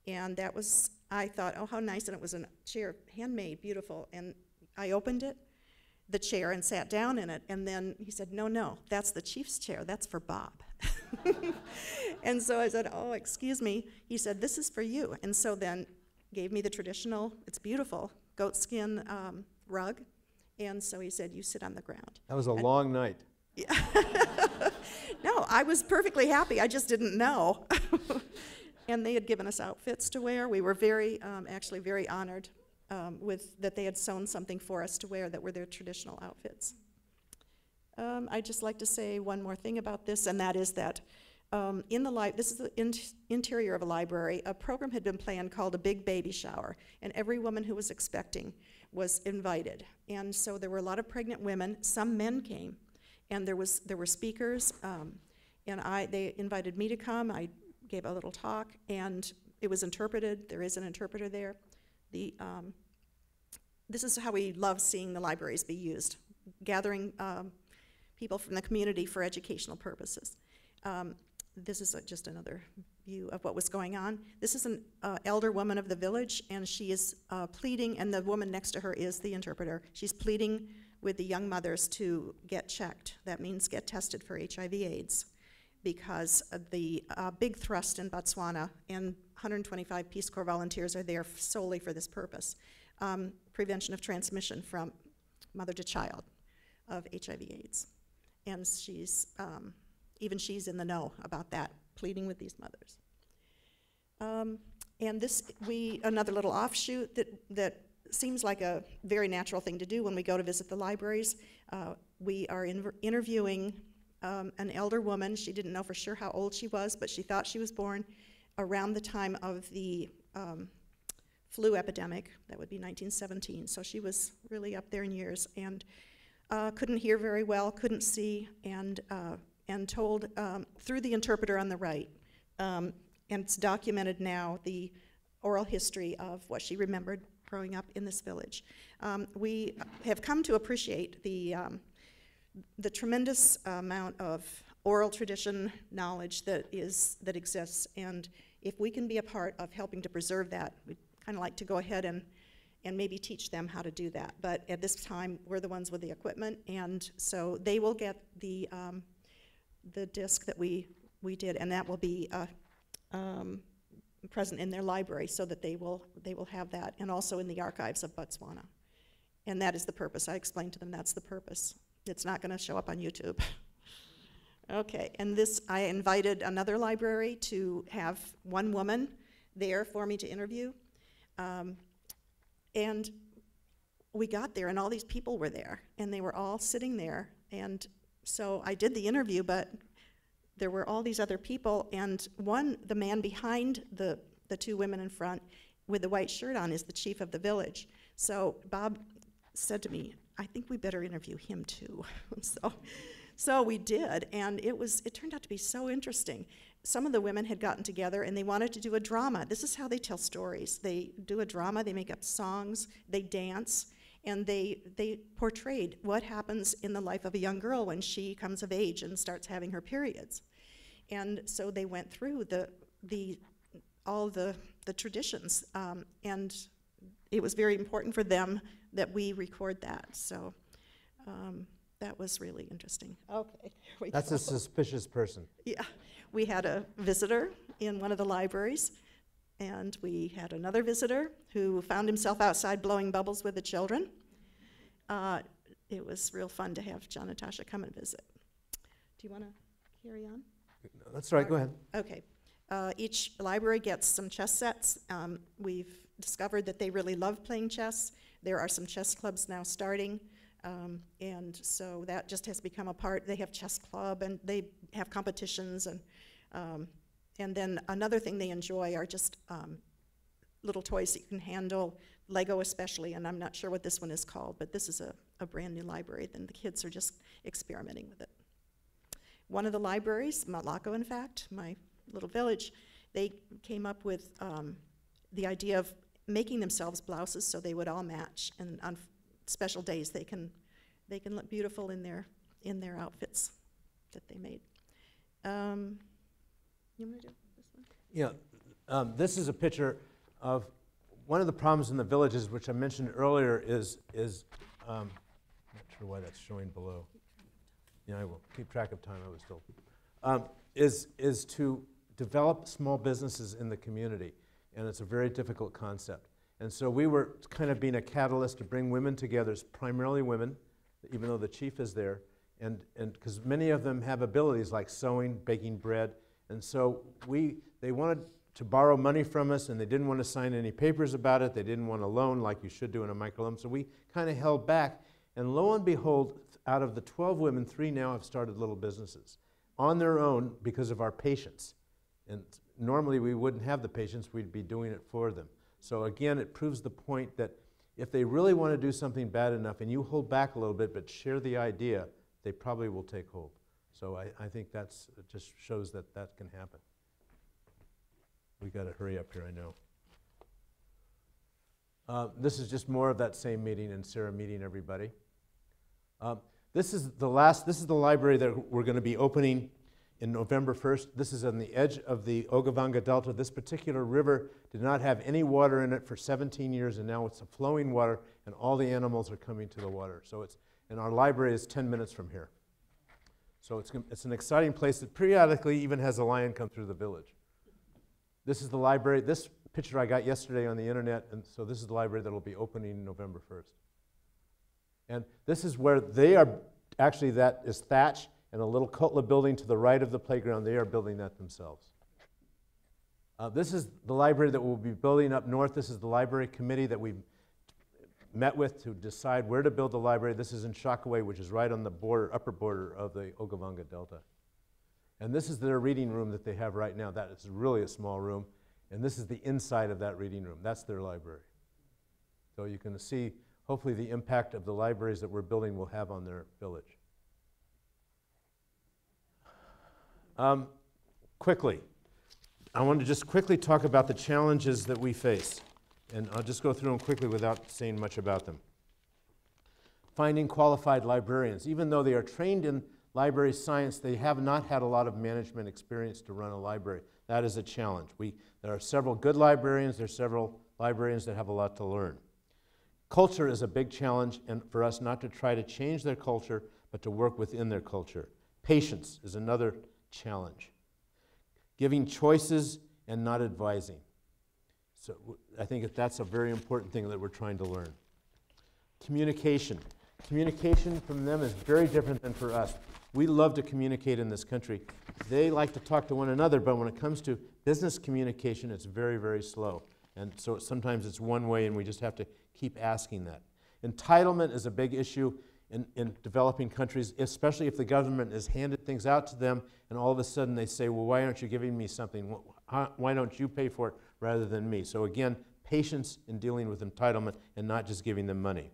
and that was, I thought, oh, how nice, and it was a chair, handmade, beautiful, and I opened it, the chair, and sat down in it, and then he said, no, that's the chief's chair, that's for Bob. And so I said, oh, excuse me. He said, this is for you, and so then gave me the traditional, it's beautiful, goatskin rug, and so he said, you sit on the ground. That was a long night. Yeah. No, I was perfectly happy, I just didn't know. And they had given us outfits to wear. We were very, actually very honored with that they had sewn something for us to wear that were their traditional outfits. I'd just like to say one more thing about this, and that is that this is the interior of a library. A program had been planned called a Big Baby Shower, and every woman who was expecting was invited. And so there were a lot of pregnant women. Some men came, and there were speakers, and they invited me to come. I gave a little talk, and it was interpreted. There is an interpreter there. This is how we love seeing the libraries be used, gathering people from the community for educational purposes. This is just another view of what was going on. This is an elder woman of the village, and she is pleading, and the woman next to her is the interpreter. She's pleading with the young mothers to get checked. That means get tested for HIV/AIDS, because the big thrust in Botswana, and 125 Peace Corps volunteers are there solely for this purpose, prevention of transmission from mother to child of HIV/AIDS. And even she's in the know about that, pleading with these mothers. And another little offshoot that seems like a very natural thing to do when we go to visit the libraries. We are interviewing an elder woman. She didn't know for sure how old she was, but she thought she was born around the time of the flu epidemic. That would be 1917. So she was really up there in years, and couldn't hear very well, couldn't see, and told through the interpreter on the right. And it's documented now, the oral history of what she remembered growing up in this village. We have come to appreciate the the tremendous amount of oral tradition knowledge that exists, and if we can be a part of helping to preserve that, we'd kind of like to go ahead and maybe teach them how to do that. But at this time, we're the ones with the equipment, and so they will get the disc that we did, and that will be present in their library so that they will have that, and also in the archives of Botswana. And that is the purpose. I explained to them that's the purpose. It's not going to show up on YouTube. Okay, and this, I invited another library to have one woman there for me to interview. And we got there, and all these people were there, and they were all sitting there. And so I did the interview, but there were all these other people, and the man behind the two women in front with the white shirt on is the chief of the village. So Bob said to me, I think we better interview him too. So we did, and it turned out to be so interesting. Some of the women had gotten together and they wanted to do a drama. This is how they tell stories. They do a drama, they make up songs, they dance, and they portrayed what happens in the life of a young girl when she comes of age and starts having her periods. And so they went through all the traditions, and it was very important for them that we record that. So that was really interesting. Okay, here we That's go. a suspicious person. Yeah, we had a visitor in one of the libraries, and we had another visitor who found himself outside blowing bubbles with the children. It was real fun to have John and Natasha come and visit. Do you want to carry on? That's right, go ahead. Okay. Each library gets some chess sets. We've discovered that they really love playing chess. There are some chess clubs now starting, and so that just has become a part. They have chess club, and they have competitions, and then another thing they enjoy are just little toys that you can handle, Lego especially, and I'm not sure what this one is called, but this is a brand new library, and the kids are just experimenting with it. One of the libraries, Malako in fact, my little village, they came up with the idea of making themselves blouses so they would all match, and on special days they can look beautiful in their outfits that they made. You want to do this one? Yeah, this is a picture of one of the problems in the villages, which I mentioned earlier, is I'm not sure why that's showing below. Yeah, I will keep track of time. I was told. Is to develop small businesses in the community, and it's a very difficult concept. And so we were kind of being a catalyst to bring women together, primarily women, even though the chief is there, and because many of them have abilities like sewing, baking bread, and so they wanted to borrow money from us, and they didn't want to sign any papers about it. They didn't want a loan like you should do in a microloan, so we kind of held back. And lo and behold, out of the 12 women, 3 now have started little businesses on their own because of our patience. And normally we wouldn't have the patience, we'd be doing it for them. So again, it proves the point that if they really want to do something bad enough and you hold back a little bit but share the idea, they probably will take hold. So I think it just shows that that can happen. We got to hurry up here, I know. This is just more of that same meeting and Sarah meeting everybody. This is the library that we're going to be opening in November 1st. This is on the edge of the Ogavanga Delta. This particular river did not have any water in it for 17 years, and now it's a flowing water, and all the animals are coming to the water. So and our library is 10 minutes from here. So it's an exciting place that periodically even has a lion come through the village. This is the library. This picture I got yesterday on the internet, and so this is the library that will be opening November 1st. And this is where they are, actually that is thatch, and a little Kotla building to the right of the playground, they are building that themselves. This is the library that we'll be building up north. This is the library committee that we met with to decide where to build the library. This is in Shakaway, which is right on the border, upper border of the Ogavanga Delta. And this is their reading room that they have right now. That is really a small room. And this is the inside of that reading room. That's their library. So you can see, hopefully, the impact of the libraries that we're building will have on their village. Quickly, I want to just quickly talk about the challenges that we face. And I'll just go through them quickly without saying much about them. finding qualified librarians. Even though they are trained in library science, they have not had a lot of management experience to run a library. That is a challenge. There are several good librarians, there are several librarians that have a lot to learn. Culture is a big challenge, and for us not to try to change their culture, but to work within their culture. Patience is another challenge. Giving choices and not advising. So I think that's a very important thing that we're trying to learn. Communication. Communication from them is very different than for us. We love to communicate in this country. They like to talk to one another, but when it comes to business communication, it's very, very slow. And so sometimes it's one way, and we just have to keep asking that. Entitlement is a big issue in developing countries, especially if the government has handed things out to them, and all of a sudden they say, well, why aren't you giving me something? Why don't you pay for it rather than me? So again, patience in dealing with entitlement and not just giving them money.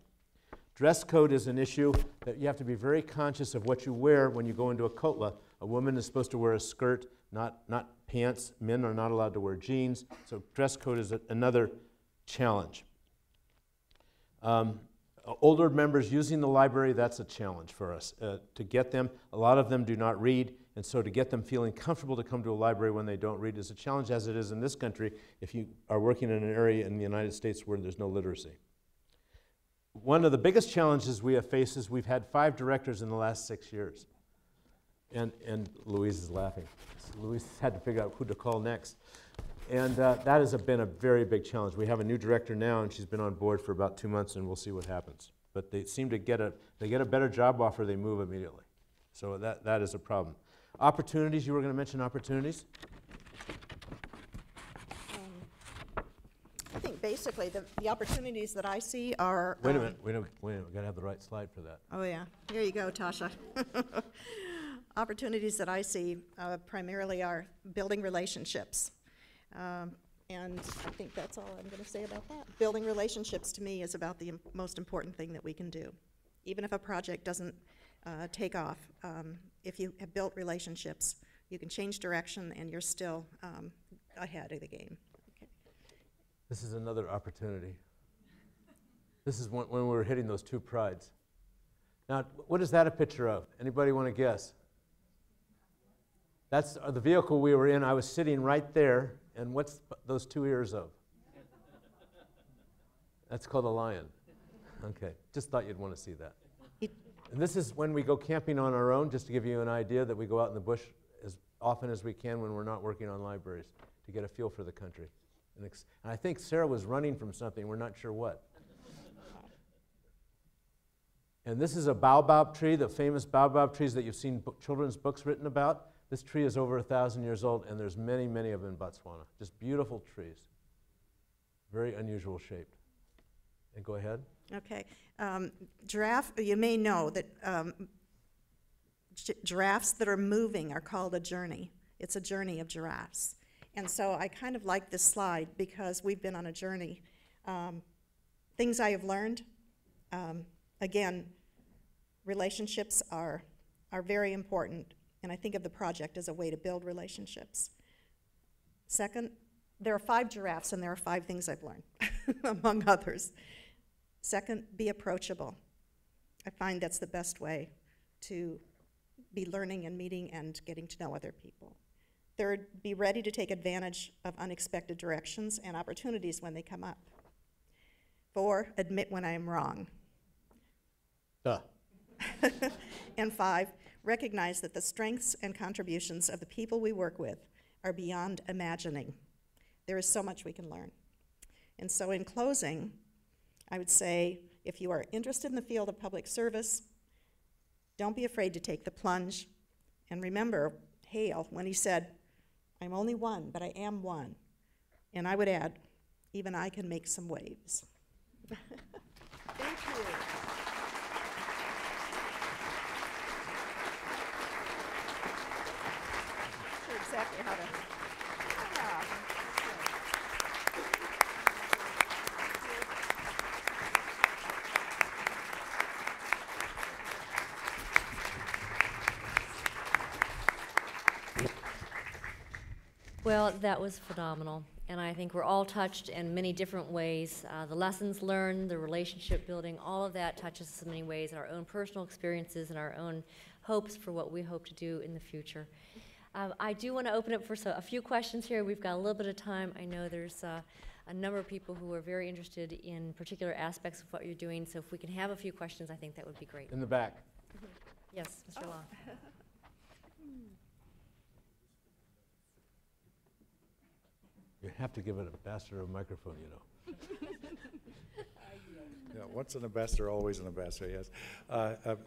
Dress code is an issue that you have to be very conscious of what you wear when you go into a kotla. A woman is supposed to wear a skirt, not pants. Men are not allowed to wear jeans. So dress code is another challenge. Older members using the library, that's a challenge for us. To get them, a lot of them do not read, and so to get them feeling comfortable to come to a library when they don't read is a challenge, as it is in this country if you are working in an area in the United States where there's no literacy. One of the biggest challenges we have faced is we've had 5 directors in the last 6 years. And Louise is laughing. Louise had to figure out who to call next. And that has been a very big challenge. We have a new director now, and she's been on board for about 2 months, and we'll see what happens. But they seem to get a better job offer, they move immediately. So that is a problem. Opportunities, you were going to mention opportunities? I think basically the opportunities that I see are... Wait a minute, we've got to have the right slide for that. Oh yeah, here you go, Tasha. Opportunities that I see primarily are building relationships. And I think that's all I'm going to say about that. Building relationships to me is about the most important thing that we can do. Even if a project doesn't take off, if you have built relationships, you can change direction and you're still ahead of the game. Okay. This is another opportunity. This is when we were hitting those 2 prides. Now, what is that a picture of? Anybody want to guess? That's the vehicle we were in. I was sitting right there. And what's those 2 ears of? That's called a lion. Okay, just thought you'd want to see that. And this is when we go camping on our own, just to give you an idea that we go out in the bush as often as we can when we're not working on libraries to get a feel for the country. And I think Sarah was running from something, we're not sure what. And this is a baobab tree, the famous baobab trees that you've seen children's books written about. This tree is over 1,000 years old, and there's many, many of them in Botswana. Just beautiful trees. Very unusual shaped. And go ahead. Okay. Giraffe, you may know that giraffes that are moving are called a journey. It's a journey of giraffes. And so I kind of like this slide because we've been on a journey. Things I have learned, again, relationships are very important. And I think of the project as a way to build relationships. Second, there are 5 giraffes, and there are 5 things I've learned, among others. Second, be approachable. I find that's the best way to be learning and meeting and getting to know other people. Third, be ready to take advantage of unexpected directions and opportunities when they come up. 4, admit when I am wrong. And 5, recognize that the strengths and contributions of the people we work with are beyond imagining. There is so much we can learn. And so in closing, I would say, if you are interested in the field of public service, don't be afraid to take the plunge. And remember Hale when he said, I'm only one, but I am one. And I would add, even I can make some waves. Thank you. Exactly how to. Yeah. Well, that was phenomenal. and I think we're all touched in many different ways. The lessons learned, the relationship building, all of that touches us in many ways, our own personal experiences and our own hopes for what we hope to do in the future. I do want to open up for a few questions here. We've got a little bit of time. I know there's a number of people who are very interested in particular aspects of what you're doing, so if we can have a few questions, I think that would be great. In the back. Yes, Mr. Law. You have to give an ambassador a microphone, you know. Yeah, once an ambassador, always an ambassador, yes.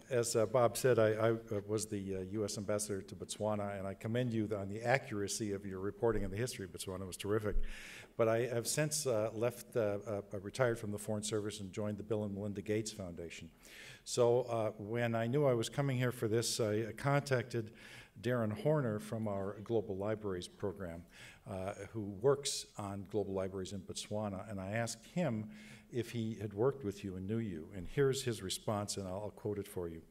As Bob said, I was the U.S. ambassador to Botswana, and I commend you on the accuracy of your reporting on the history of Botswana. It was terrific. But I have since retired from the Foreign Service and joined the Bill and Melinda Gates Foundation. So when I knew I was coming here for this, I contacted Darren Horner from our Global Libraries program, who works on global libraries in Botswana, and I asked him if he had worked with you and knew you. And here's his response, and I'll quote it for you.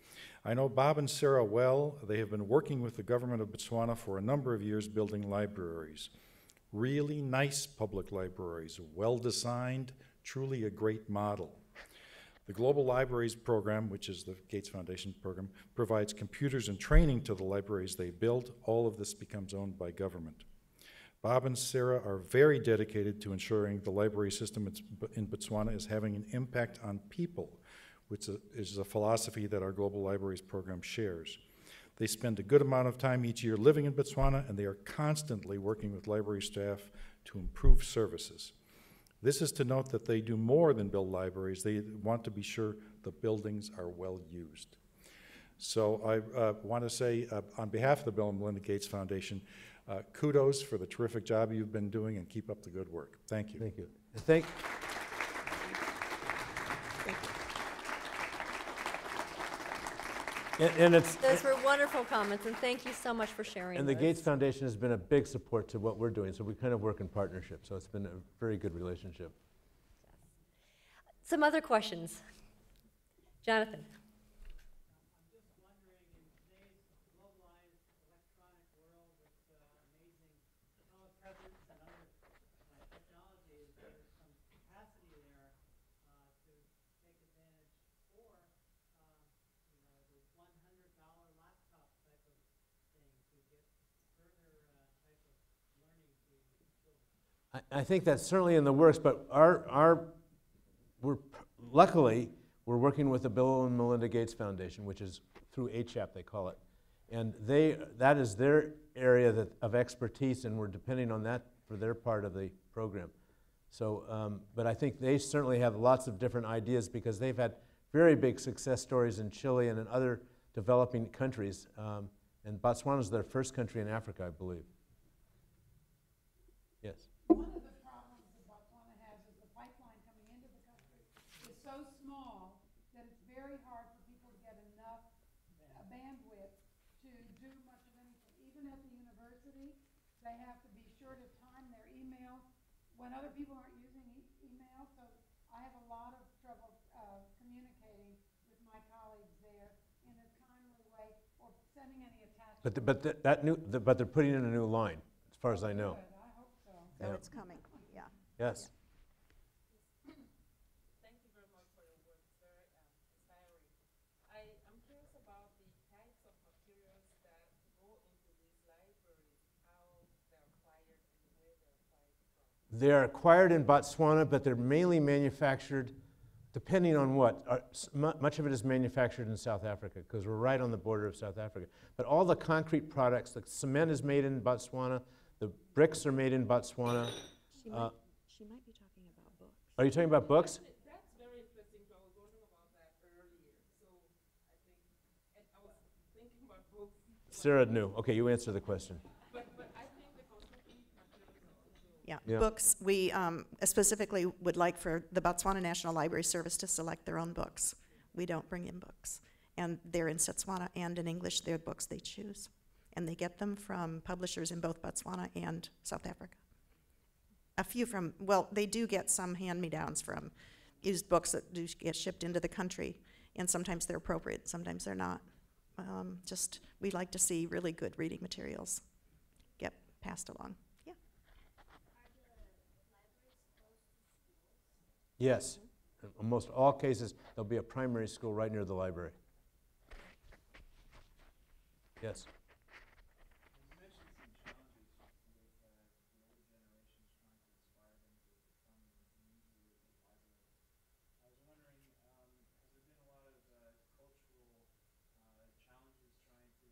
I know Bob and Sarah well. They have been working with the government of Botswana for a number of years building libraries. Really nice public libraries, well-designed, truly a great model. The Global Libraries program, which is the Gates Foundation program, provides computers and training to the libraries they build. All of this becomes owned by government. Bob and Sarah are very dedicated to ensuring the library system in Botswana is having an impact on people, which is a philosophy that our Global Libraries program shares. They spend a good amount of time each year living in Botswana, and they are constantly working with library staff to improve services. This is to note that they do more than build libraries. They want to be sure the buildings are well used. So I want to say, on behalf of the Bill and Melinda Gates Foundation, kudos for the terrific job you've been doing, and keep up the good work. Thank you. Thank you. And Those were wonderful comments, and thank you so much for sharing And the those. Gates Foundation has been a big support to what we're doing, so we kind of work in partnership, so it's been a very good relationship. Some other questions. Jonathan. I'm just wondering, in today's globalized electronic world with amazing telepresence and other technologies, there's some capacity there to take advantage for, the $100 laptop type of thing to get further type of learning to children. I think that's certainly in the works, but luckily, we're working with the Bill and Melinda Gates Foundation, which is through HAP, they call it. And that is their area of expertise, and we're depending on that for their part of the program. So, but I think they certainly have lots of different ideas because they've had very big success stories in Chile and in other developing countries. And Botswana is their first country in Africa, I believe. Yes? One of the problems that Botswana has is the pipeline coming into the country is so small that it's very hard for people to get enough bandwidth to do much of anything. Even at the university, they have to be sure to time their email when other people aren't using email. So I have a lot of trouble communicating with my colleagues there in a timely way or sending any attachments. But they're putting in a new line, as far as I know. Good, I hope so. So Yeah. it's coming, yeah. Yes. Thank you very much for your work. It's very inspiring. I'm curious about the types of materials that go into these libraries, how they're acquired and where they're acquired from. They're acquired in Botswana, but they're mainly manufactured, depending on what. Much of it is manufactured in South Africa, because we're right on the border of South Africa. But all the concrete products, the cement is made in Botswana, the bricks are made in Botswana. She might be talking about books. Are you talking about books? That's very interesting. So I was wondering about that earlier. So I think, and I was thinking about books. Sarah knew. Okay, you answer the question. But I think the concrete materials are also. Yeah, Yeah. books, we specifically would like for the Botswana National Library Service to select their own books. We don't bring in books. And they're in Setswana and in English, they're books they choose. And they get them from publishers in both Botswana and South Africa. A few from, well, they do get some hand-me-downs from used books that do get shipped into the country, and sometimes they're appropriate, sometimes they're not. We like to see really good reading materials get passed along. Yeah. Are the Yes. In almost all cases, there'll be a primary school right near the library. Yes. You mentioned some challenges with the older generations trying to inspire them to come and continue to the library. I was wondering, has there been a lot of cultural challenges trying to encourage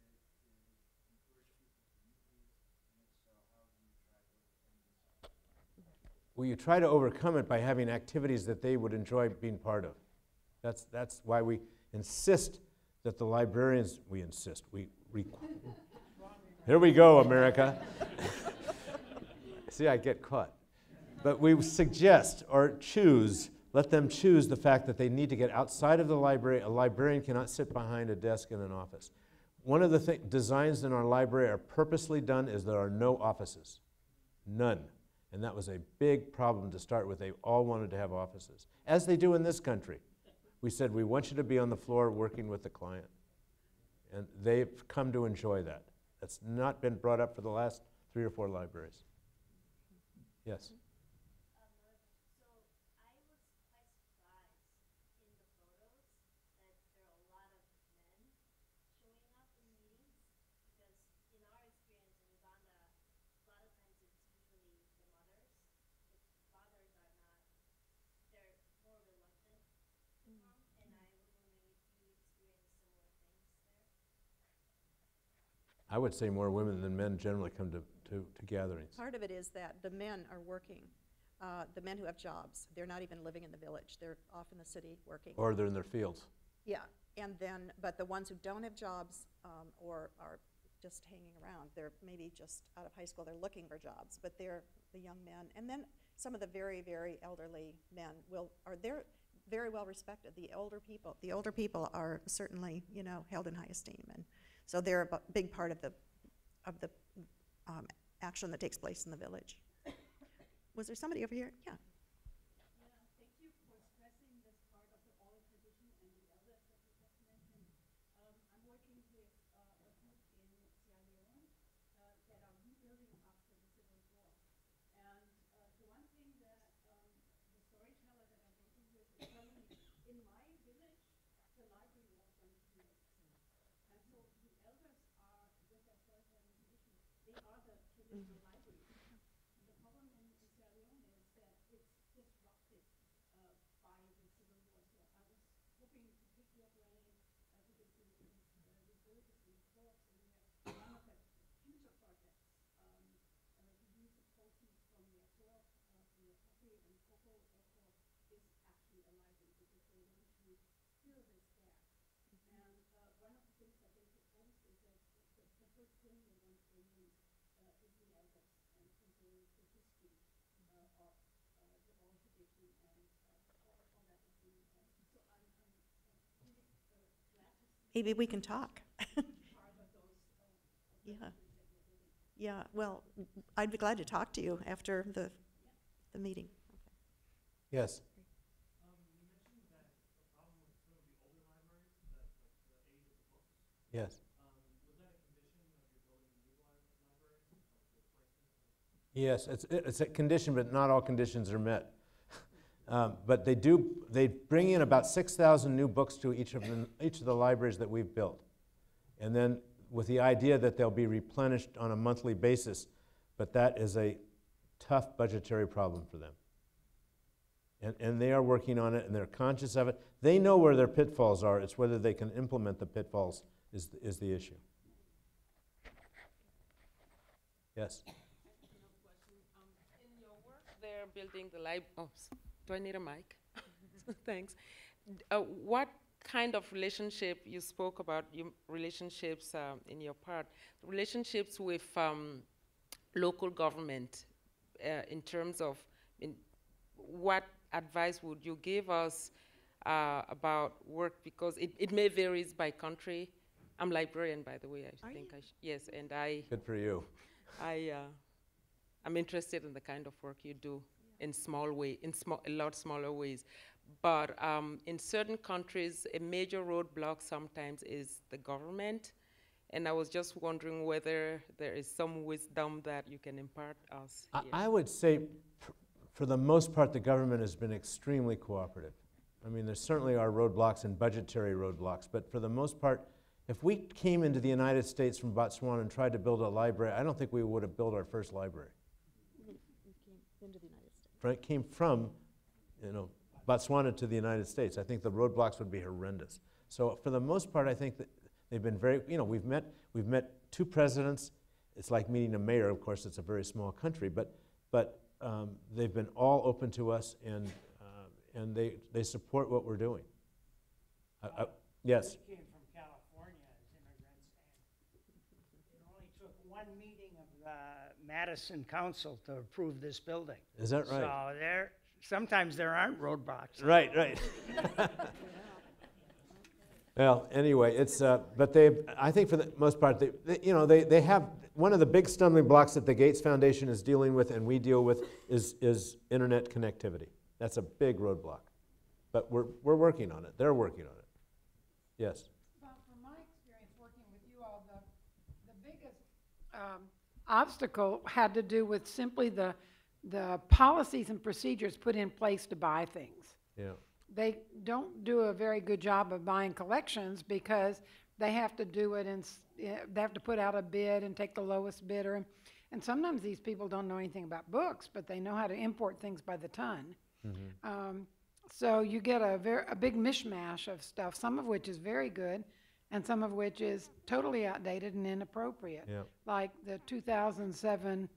people to use these? And if so, how do you try to overcome this? Well, you try to overcome it by having activities that they would enjoy being part of. That's why we insist that the librarians, here we go, America. See, I get caught. But we suggest or let them choose the fact that they need to get outside of the library. A librarian cannot sit behind a desk in an office. One of the designs in our library are purposely done is there are no offices. None. And that was a big problem to start with. They all wanted to have offices, as they do in this country. We said, we want you to be on the floor working with the client. And they've come to enjoy that. That's not been brought up for the last 3 or 4 libraries. Yes? So I was quite surprised in the photos that there are a lot of men showing up in meetings, because in our experience in Uganda, a lot of times it's usually the mothers. The fathers are not, they're more reluctant to come, and I was wondering if you experience similar things there. I would say more women than men generally come to gatherings. Part of it is that the men are working, the men who have jobs. They're not even living in the village. They're off in the city working. Or they're in their fields. Yeah, and then, but the ones who don't have jobs or are just hanging around, they're maybe just out of high school, they're looking for jobs, but they're the young men. And then some of the very, very elderly men they're very well respected. The older people are certainly, held in high esteem, and so they're a big part of the action that takes place in the village. Was there somebody over here? Yeah. Yeah, thank you for stressing this part of the oral tradition and the elders that you just mentioned. I'm working with a group in Sierra Leone that are rebuilding after the Civil War. And the one thing that the storyteller that I'm working with is telling me, in my village, the library was going to be extinct. And so the elders are, with their storytelling tradition, they are the traditional library. And the problem in Sierra Leone is that it's disrupted by the Civil War. So I was hoping to pick your brain because these villages in co-ops, and we have one of the future projects to use the proceeds from their co-op, from the coffee and cocoa co-op, is actually a library because they want to fill this gap. And one of the things that they propose is that the first thing they want to bring in is the elders and preserve the history of the oral tradition and all that is being so I'm really glad to see Maybe we can talk. part of those Yeah. that you're doing. Yeah, well, I'd be glad to talk to you after the meeting. Yes. You mentioned that the problem with some of the older libraries, that like the age of the books. Yes. Was that a condition of your building the new libraries, like the replacement? Yes, it's a condition, but not all conditions are met. But they bring in about 6,000 new books to each of the libraries that we've built. And then with the idea that they'll be replenished on a monthly basis, but that is a tough budgetary problem for them. And they are working on it, and they're conscious of it. They know where their pitfalls are. It's whether they can implement the pitfalls is the issue. Yes? In your work, they're building the do I need a mic? Thanks. What kind of relationship you spoke about? Relationships in your part, relationships with local government in terms of what advice would you give us about work, because it may varies by country. I'm librarian, by the way. I think yes, and Good for you. I'm interested in the kind of work you do in a lot smaller ways. But in certain countries, a major roadblock sometimes is the government. And I was just wondering whether there is some wisdom that you can impart us. I would say for the most part, the government has been extremely cooperative. I mean, there certainly are roadblocks and budgetary roadblocks, but for the most part, if we came into the United States from Botswana and tried to build a library, I don't think we would have built our first library. We came into the United States. It came from, Botswana to the United States. I think the roadblocks would be horrendous. So for the most part, I think that they've been very, we've met 2 presidents. It's like meeting a mayor. Of course, it's a very small country, but they've been all open to us, and they support what we're doing. Yes. We came from California as immigrants, and it only took one meeting of the Madison Council to approve this building. Is that right? So sometimes there aren't roadblocks. Right, right. Well, anyway, it's but I think for the most part, they have one of the big stumbling blocks that the Gates Foundation is dealing with and we deal with is internet connectivity. That's a big roadblock, but we're working on it. They're working on it. Yes. Well, from my experience working with you all, the biggest obstacle had to do with simply the policies and procedures put in place to buy things. Yeah. They don't do a very good job of buying collections because they have to do it and they have to put out a bid and take the lowest bidder. And sometimes these people don't know anything about books, but they know how to import things by the ton. Mm-hmm. So you get a big mishmash of stuff, some of which is very good and some of which is totally outdated and inappropriate. Yeah. Like the 2007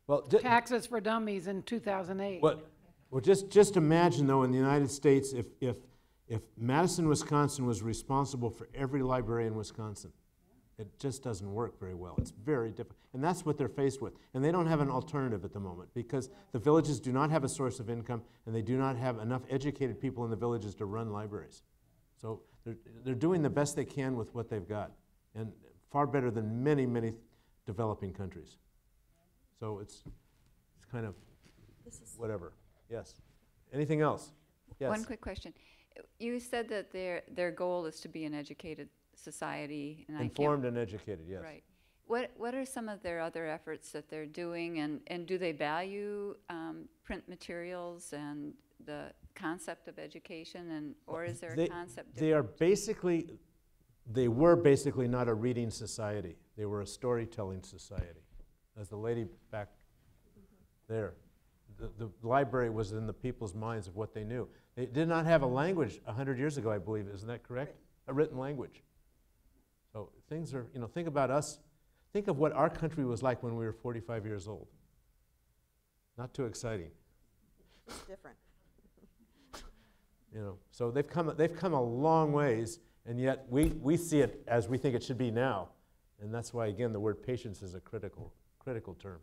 Well, taxes for dummies in 2008. Well, just imagine, though, in the United States, if Madison, Wisconsin was responsible for every library in Wisconsin, it just doesn't work very well. It's very difficult. And that's what they're faced with. And they don't have an alternative at the moment because the villages do not have a source of income and they do not have enough educated people in the villages to run libraries. So they're doing the best they can with what they've got, and far better than many, many developing countries. So it's kind of whatever. Yes. Anything else? Yes. One quick question. You said that their goal is to be an educated society. And informed and educated, yes. Right. What are some of their other efforts that they're doing, and do they value print materials and the concept of education, or is there a concept? They were basically not a reading society. They were a storytelling society. As the lady back there. The library was in the people's minds of what they knew. They did not have a language 100 years ago, I believe. Isn't that correct? A written language. So things are, think about us. Think of what our country was like when we were 45 years old. Not too exciting. It's different. So they've come a long ways, and yet we see it as we think it should be now. And that's why, again, the word patience is a critical term.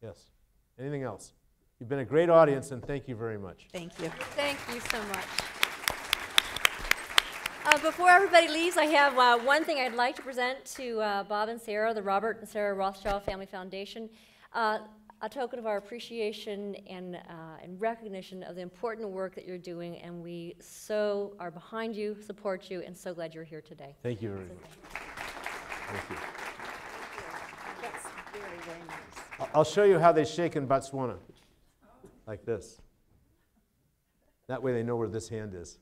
Yes. Anything else? You've been a great audience, and thank you very much. Thank you. Thank you so much. Before everybody leaves, I have one thing I'd like to present to Bob and Sarah, the Robert and Sarah Rothschild Family Foundation, a token of our appreciation and recognition of the important work that you're doing, and we so are behind you, support you, and so glad you're here today. Thank you very much. Thank you. That's very, very nice. I'll show you how they shake in Botswana, like this. That way they know where this hand is.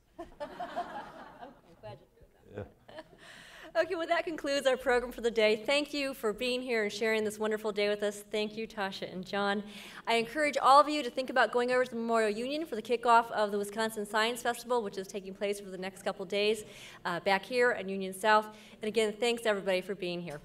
Okay, well, that concludes our program for the day. Thank you for being here and sharing this wonderful day with us. Thank you, Tasha and John. I encourage all of you to think about going over to the Memorial Union for the kickoff of the Wisconsin Science Festival, which is taking place for the next couple days back here at Union South. And again, thanks everybody for being here.